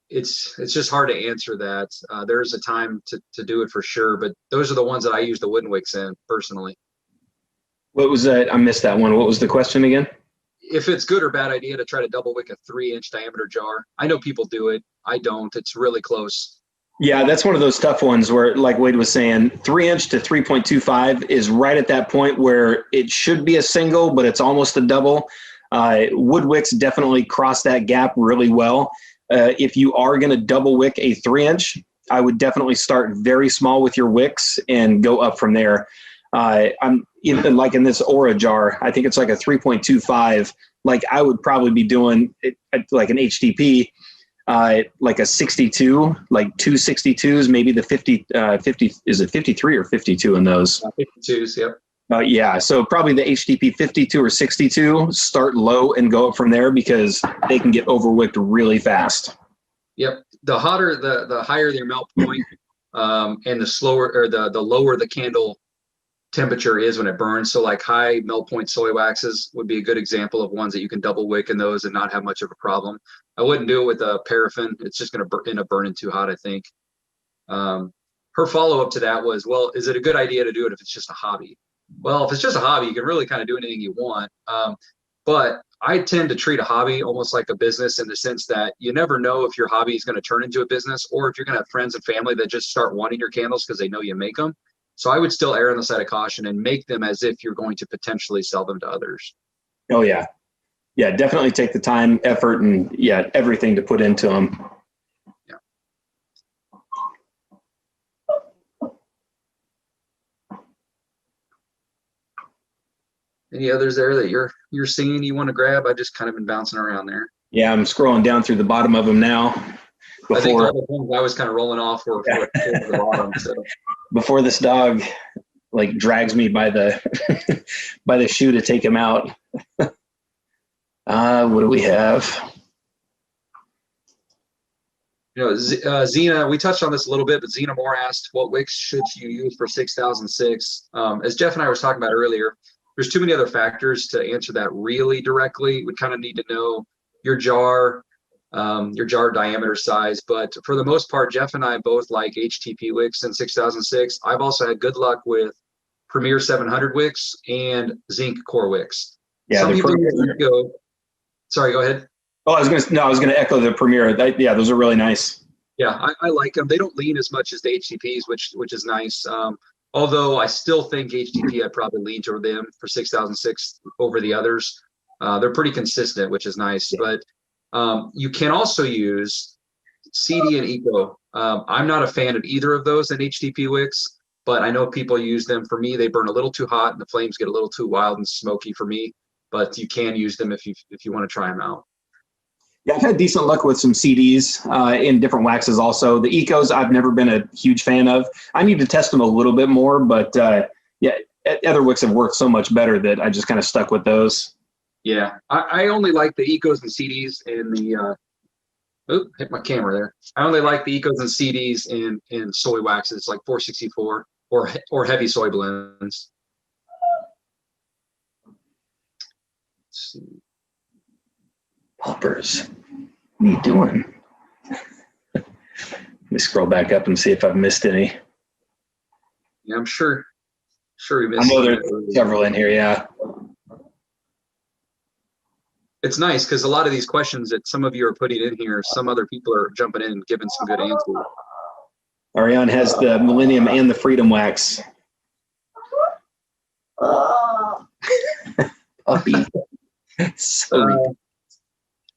[SPEAKER 2] it's just hard to answer that. There's a time to do it for sure, but those are the ones that I use the wooden wicks in personally.
[SPEAKER 1] What was that? I missed that one. What was the question again?
[SPEAKER 2] If it's good or bad idea to try to double wick a 3-inch diameter jar. I know people do it. I don't. It's really close.
[SPEAKER 1] Yeah, that's one of those tough ones where, like Wade was saying, 3-inch to 3.25 is right at that point where it should be a single, but it's almost a double. Wood wicks definitely cross that gap really well. If you are going to double wick a 3-inch, I would definitely start very small with your wicks and go up from there. I'm even like in this Aura jar, I think it's like a 3.25. Like I would probably be doing it like an HTP. Like a 62, like 262s, maybe the 50, is it 53 or 52 in those?
[SPEAKER 2] 52s, yep.
[SPEAKER 1] Yeah, so probably the HTP 52 or 62, start low and go up from there because they can get overwicked really fast.
[SPEAKER 2] Yep, the hotter, the higher your melt point, and the slower or the lower the candle temperature is when it burns. So like high melt point soy waxes would be a good example of ones that you can double wick in those and not have much of a problem. I wouldn't do it with a paraffin. It's just going to end up burning too hot, I think. Her follow-up to that was, well, is it a good idea to do it if it's just a hobby? Well, if it's just a hobby, you can really kind of do anything you want. But I tend to treat a hobby almost like a business in the sense that you never know if your hobby is going to turn into a business or if you're going to have friends and family that just start wanting your candles because they know you make them. So I would still err on the side of caution and make them as if you're going to potentially sell them to others.
[SPEAKER 1] Oh, yeah. Yeah, definitely take the time, effort, and everything to put into them.
[SPEAKER 2] Yeah. Any others there that you're seeing you want to grab? I just kind of been bouncing around there.
[SPEAKER 1] Yeah, I'm scrolling down through the bottom of them now.
[SPEAKER 2] I think all the ones I was kind of rolling off were the bottom. So.
[SPEAKER 1] Before this dog like drags me by the by the shoe to take him out. What do we have?
[SPEAKER 2] You know, Zena, we touched on this a little bit, but Zena Moore asked, what wicks should you use for 6006? As Jeff and I was talking about earlier, there's too many other factors to answer that really directly. We kind of need to know your jar diameter size. But for the most part, Jeff and I both like HTP wicks in 6006. I've also had good luck with Premier 700 wicks and zinc core wicks.
[SPEAKER 1] Yeah,
[SPEAKER 2] some people go. Sorry, go ahead.
[SPEAKER 1] Oh, I was going to echo the Premier. Yeah, those are really nice.
[SPEAKER 2] Yeah, I like them. They don't lean as much as the HTPs, which is nice. Although I still think HTP, I'd probably lean toward them for 6006 over the others. They're pretty consistent, which is nice. Yeah. But you can also use CD and Eco. I'm not a fan of either of those in HTP wicks, but I know people use them. For me, they burn a little too hot and the flames get a little too wild and smoky for me. But you can use them if you want to try them out.
[SPEAKER 1] Yeah, I've had decent luck with some CDs in different waxes also. The Ecos, I've never been a huge fan of. I need to test them a little bit more, but other wicks have worked so much better that I just kind of stuck with those.
[SPEAKER 2] Yeah, I only like the Ecos and CDs in the hit my camera there. I only like the Ecos and CDs in soy waxes like 464 or heavy soy blends. Let's see.
[SPEAKER 1] Poppers, what are you doing? Let me scroll back up and see if I've missed any.
[SPEAKER 2] Yeah, I'm sure we missed.
[SPEAKER 1] I know there's several in here. Yeah.
[SPEAKER 2] It's nice because a lot of these questions that some of you are putting in here, some other people are jumping in and giving some good answers.
[SPEAKER 1] Ariane has the Millennium and the Freedom wax. Puppy. So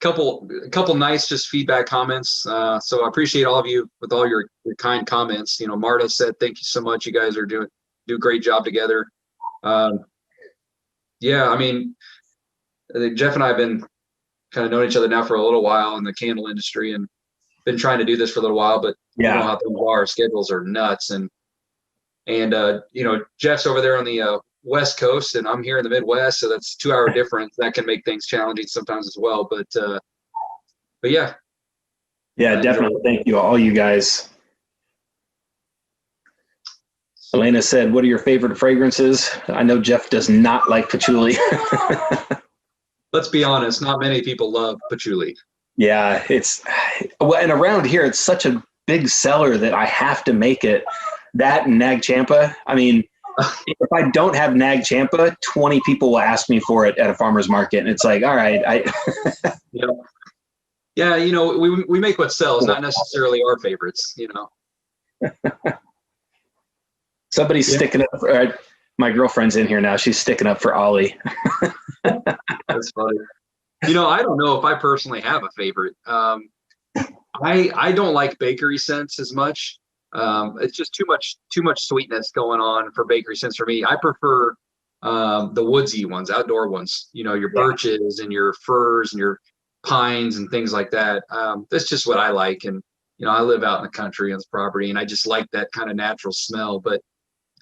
[SPEAKER 2] couple nice just feedback comments. So I appreciate all of you with all your kind comments. You know, Marta said, thank you so much. You guys are do a great job together. Yeah, I mean, I think Jeff and I have been kind of knowing each other now for a little while in the candle industry and been trying to do this for a little while, but you know how things are, our schedules are nuts. And you know, Jeff's over there on the West Coast and I'm here in the Midwest. So that's 2 hour difference. That can make things challenging sometimes as well. But yeah,
[SPEAKER 1] Yeah, definitely. Thank you, all you guys. Elena said, what are your favorite fragrances? I know Jeff does not like patchouli.
[SPEAKER 2] Let's be honest, not many people love patchouli.
[SPEAKER 1] Yeah, well, and around here, it's such a big seller that I have to make it. That and Nag Champa. I mean, if I don't have Nag Champa, 20 people will ask me for it at a farmer's market. And it's like, all right.
[SPEAKER 2] Yep. Yeah, we make what sells, not necessarily our favorites,
[SPEAKER 1] Somebody's sticking up for, my girlfriend's in here now. She's sticking up for Ollie.
[SPEAKER 2] That's funny. I don't know if I personally have a favorite. I don't like bakery scents as much. It's just too much sweetness going on for bakery scents for me. I prefer the woodsy ones, outdoor ones. Your birches and your firs and your pines and things like that. That's just what I like. And I live out in the country on this property, and I just like that kind of natural smell. But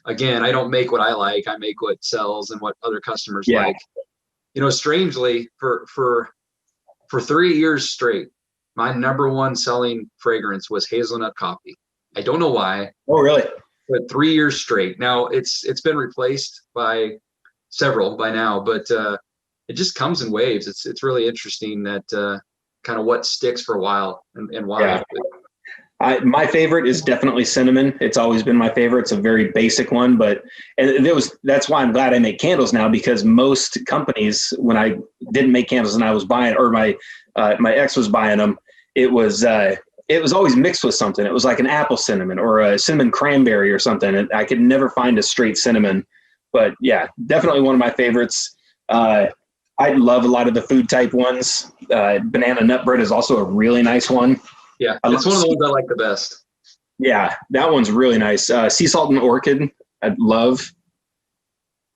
[SPEAKER 2] again, I don't make what I like. I make what sells and what other customers like. Strangely, for 3 years straight, my number one selling fragrance was hazelnut coffee. I don't know why.
[SPEAKER 1] Oh, really?
[SPEAKER 2] But 3 years straight. Now it's been replaced by several by now, but it just comes in waves. It's really interesting that kind of what sticks for a while and why.
[SPEAKER 1] Yeah. My favorite is definitely cinnamon. It's always been my favorite. It's a very basic one, that's why I'm glad I make candles now, because most companies, when I didn't make candles and I was buying, or my ex was buying them, it was always mixed with something. It was like an apple cinnamon or a cinnamon cranberry or something. And I could never find a straight cinnamon, but yeah, definitely one of my favorites. I love a lot of the food type ones. Banana nut bread is also a really nice one.
[SPEAKER 2] Yeah, it's one of the ones I like the best.
[SPEAKER 1] Yeah, that one's really nice. Sea salt and orchid, I love.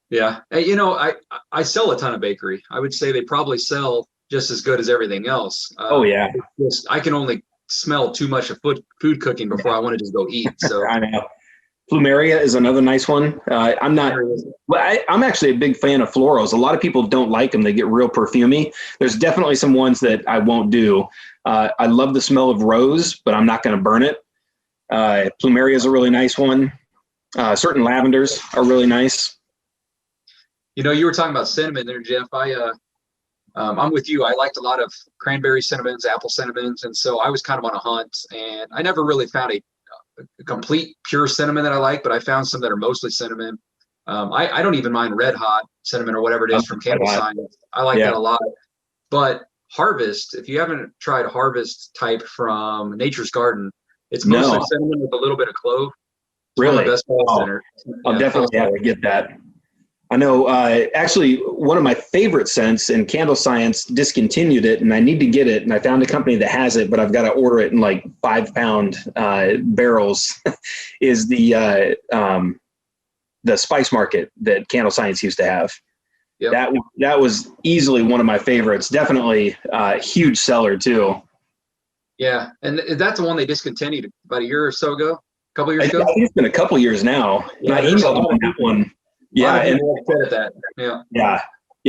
[SPEAKER 2] Yeah, I sell a ton of bakery. I would say they probably sell just as good as everything else.
[SPEAKER 1] Oh yeah,
[SPEAKER 2] I can only smell too much of food cooking before I want to just go eat. So
[SPEAKER 1] I know. Plumeria is another nice one. I'm actually a big fan of florals. A lot of people don't like them. They get real perfumey. There's definitely some ones that I won't do. I love the smell of rose, but I'm not going to burn it. Plumeria is a really nice one. Certain lavenders are really nice.
[SPEAKER 2] You were talking about cinnamon there, Jeff. I'm with you. I liked a lot of cranberry cinnamons, apple cinnamons, and so I was kind of on a hunt, and I never really found a complete pure cinnamon that I like, but I found some that are mostly cinnamon. I don't even mind red hot cinnamon or whatever it is from Candle Science. I like that a lot. But Harvest, if you haven't tried Harvest type from Nature's Garden, it's mostly cinnamon with a little bit of clove. It's
[SPEAKER 1] really?
[SPEAKER 2] One of the best
[SPEAKER 1] I'll definitely have to get that. I know, actually, one of my favorite scents, and Candle Science discontinued it, and I need to get it. And I found a company that has it, but I've got to order it in like 5-pound barrels. Is the Spice Market that Candle Science used to have. Yep. That was easily one of my favorites. Definitely a huge seller too.
[SPEAKER 2] Yeah, and that's the one they discontinued about a year or so ago. A couple years ago.
[SPEAKER 1] I think it's been a couple years now.
[SPEAKER 2] Yeah,
[SPEAKER 1] and I emailed them on that one. Yeah,
[SPEAKER 2] and at that.
[SPEAKER 1] Yeah.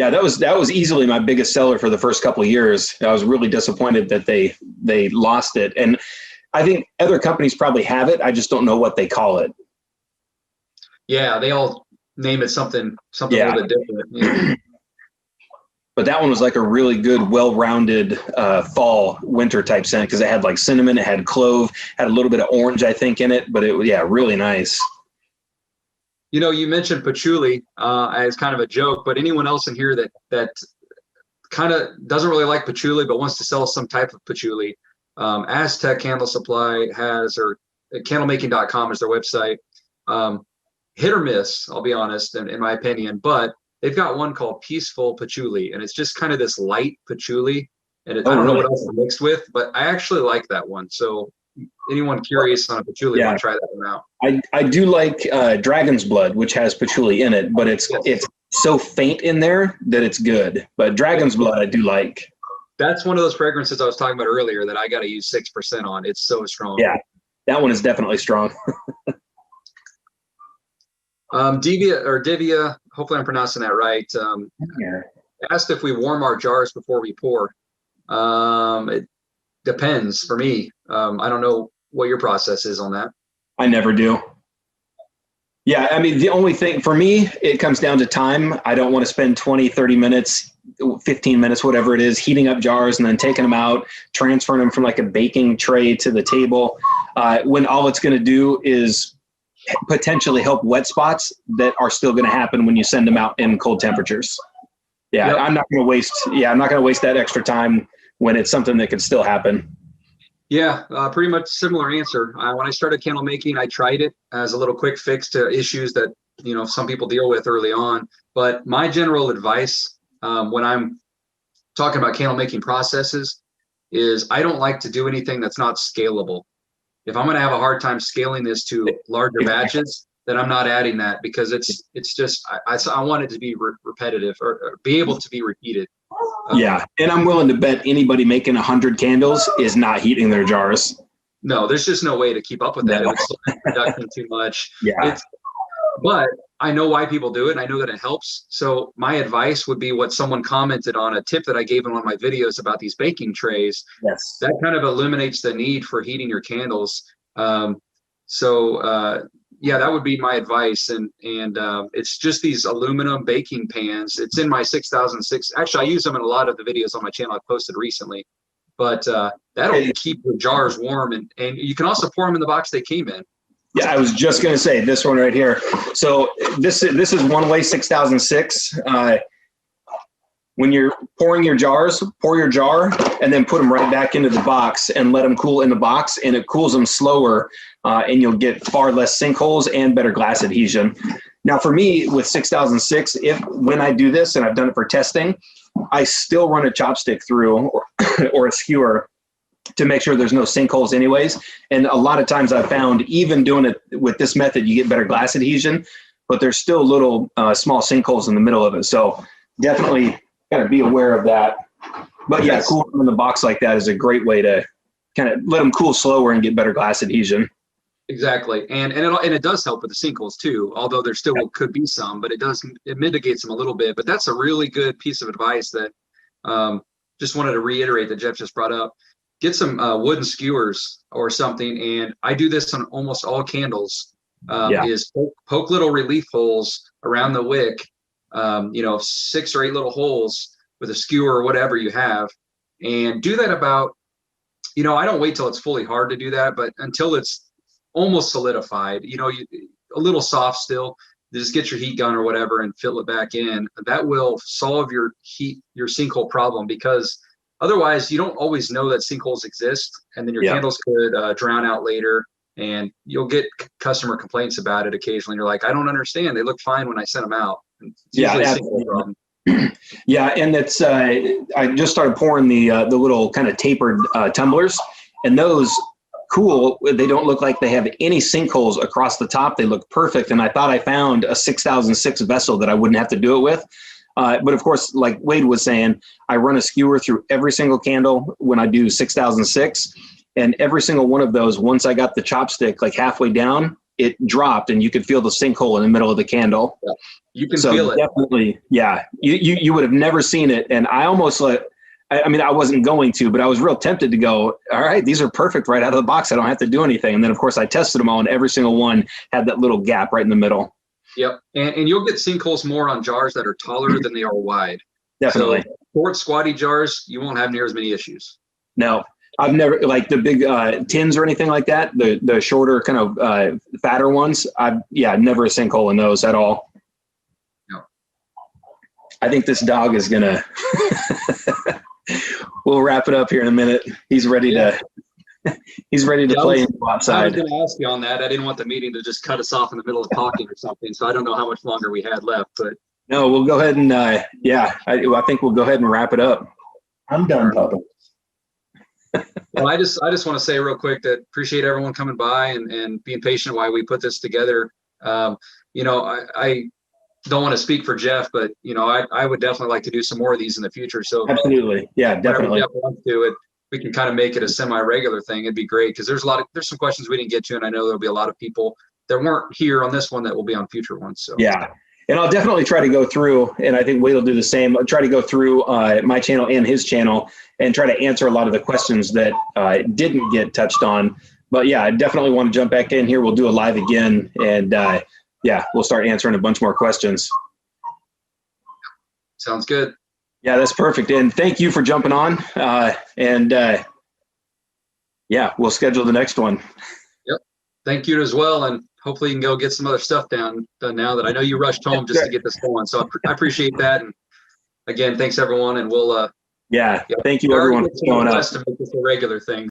[SPEAKER 1] That was easily my biggest seller for the first couple of years. I was really disappointed that they lost it, and I think other companies probably have it. I just don't know what they call it.
[SPEAKER 2] Yeah, they all name it something a little bit different. Yeah.
[SPEAKER 1] But that one was like a really good, well-rounded fall, winter type scent, because it had like cinnamon, it had clove, had a little bit of orange, I think, in it. But really nice.
[SPEAKER 2] You mentioned patchouli as kind of a joke, but anyone else in here that kind of doesn't really like patchouli but wants to sell some type of patchouli, Aztec Candle Supply has, or candlemaking.com is their website. Hit or miss, I'll be honest, in my opinion, but they've got one called Peaceful Patchouli, and it's just kind of this light patchouli, and I don't know what else it's mixed with, but I actually like that one. So anyone curious on a patchouli, want to try that one out.
[SPEAKER 1] I do like Dragon's Blood, which has patchouli in it, but it's so faint in there that it's good. But Dragon's Blood I do like.
[SPEAKER 2] That's one of those fragrances I was talking about earlier that I got to use 6% on. It's so strong.
[SPEAKER 1] Yeah, that one is definitely strong.
[SPEAKER 2] Divya, hopefully I'm pronouncing that right. Asked if we warm our jars before we pour. It depends for me. I don't know what your process is on that.
[SPEAKER 1] I never do. Yeah, I mean, the only thing for me, it comes down to time. I don't want to spend 20, 30 minutes, 15 minutes, whatever it is, heating up jars and then taking them out, transferring them from like a baking tray to the table, when all it's going to do is potentially help wet spots that are still going to happen when you send them out in cold temperatures. Yeah, yep. I'm not going to waste that extra time when it's something that could still happen.
[SPEAKER 2] Yeah, pretty much similar answer. When I started candle making, I tried it as a little quick fix to issues that, some people deal with early on. But my general advice when I'm talking about candle making processes is I don't like to do anything that's not scalable. If I'm going to have a hard time scaling this to larger batches, then I'm not adding that, because it's just, I want it to be repetitive or be able to be repeated.
[SPEAKER 1] Yeah. And I'm willing to bet anybody making 100 candles is not heating their jars.
[SPEAKER 2] No, there's just no way to keep up with that.
[SPEAKER 1] No.
[SPEAKER 2] It would slow down production too much.
[SPEAKER 1] Yeah.
[SPEAKER 2] But I know why people do it, and I know that it helps. So my advice would be what someone commented on a tip that I gave in one of my videos about these baking trays.
[SPEAKER 1] Yes.
[SPEAKER 2] That kind of eliminates the need for heating your candles. Yeah, that would be my advice. And it's just these aluminum baking pans. It's in my 6006. Actually, I use them in a lot of the videos on my channel I posted recently. But that'll keep the jars warm, and you can also pour them in the box they came in.
[SPEAKER 1] Yeah, I was just going to say this one right here. So this is one-way 6006. When you're pouring your jars, pour your jar and then put them right back into the box and let them cool in the box, and it cools them slower, and you'll get far less sinkholes and better glass adhesion. Now for me with 6006, when I do this, and I've done it for testing, I still run a chopstick through or a skewer to make sure there's no sinkholes anyways. And a lot of times I've found even doing it with this method, you get better glass adhesion, but there's still little small sinkholes in the middle of it. So definitely kind of be aware of that. But yeah, cooling them in the box like that is a great way to kind of let them cool slower and get better glass adhesion.
[SPEAKER 2] Exactly. And it does help with the sinkholes too, although there still could be some, but it mitigates them a little bit. But that's a really good piece of advice that just wanted to reiterate that Jeff just brought up. Get some wooden skewers or something, and I do this on almost all candles, is poke little relief holes around the wick, 6 or 8 little holes with a skewer or whatever you have, and do that about, I don't wait till it's fully hard to do that, but until it's almost solidified, a little soft still, just get your heat gun or whatever and fill it back in. That will solve your sinkhole problem, because otherwise, you don't always know that sinkholes exist, and then your candles could drown out later, and you'll get customer complaints about it occasionally. You're like, I don't understand. They look fine when I sent them out.
[SPEAKER 1] Yeah, and it's I just started pouring the little kind of tapered tumblers, and those cool. They don't look like they have any sinkholes across the top. They look perfect, and I thought I found a 6006 vessel that I wouldn't have to do it with. But of course, like Wade was saying, I run a skewer through every single candle when I do 6006, and every single one of those, once I got the chopstick like halfway down, it dropped, and you could feel the sinkhole in the middle of the candle.
[SPEAKER 2] Yeah. You can feel it.
[SPEAKER 1] Definitely, yeah. You would have never seen it, and I almost I wasn't going to, but I was real tempted to go, all right, these are perfect right out of the box. I don't have to do anything. And then, of course, I tested them all, and every single one had that little gap right in the middle.
[SPEAKER 2] Yep. And you'll get sinkholes more on jars that are taller than they are wide.
[SPEAKER 1] Definitely.
[SPEAKER 2] So short, squatty jars, you won't have near as many issues.
[SPEAKER 1] No, I've never, like the big tins or anything like that, the shorter kind of fatter ones, never a sinkhole in those at all.
[SPEAKER 2] No.
[SPEAKER 1] I think this dog is going to, we'll wrap it up here in a minute. He's ready to play and go outside.
[SPEAKER 2] I was going to ask you on that. I didn't want the meeting to just cut us off in the middle of talking or something. So I don't know how much longer we had left, but
[SPEAKER 1] no, we'll go ahead and I think we'll go ahead and wrap it up. I'm done, Papa.
[SPEAKER 2] Well, I just want to say real quick that appreciate everyone coming by and being patient while we put this together. I don't want to speak for Jeff, but I would definitely like to do some more of these in the future. So
[SPEAKER 1] absolutely, yeah, definitely.
[SPEAKER 2] Jeff wants to do it, we can kind of make it a semi-regular thing. It'd be great, because there's some questions we didn't get to, and I know there'll be a lot of people that weren't here on this one that will be on future ones. So
[SPEAKER 1] yeah. And I'll definitely try to go through, and I think Wade will do the same. I'll try to go through my channel and his channel and try to answer a lot of the questions that didn't get touched on. But yeah, I definitely want to jump back in here. We'll do a live again, and yeah, we'll start answering a bunch more questions.
[SPEAKER 2] Sounds good.
[SPEAKER 1] Yeah, that's perfect. And thank you for jumping on. Yeah, we'll schedule the next one.
[SPEAKER 2] Yep. Thank you as well. And hopefully you can go get some other stuff done now that I know you rushed home just to get this going. So I appreciate that. And again, thanks everyone. And we'll,
[SPEAKER 1] yeah, thank you everyone for showing up.
[SPEAKER 2] To make this a regular thing.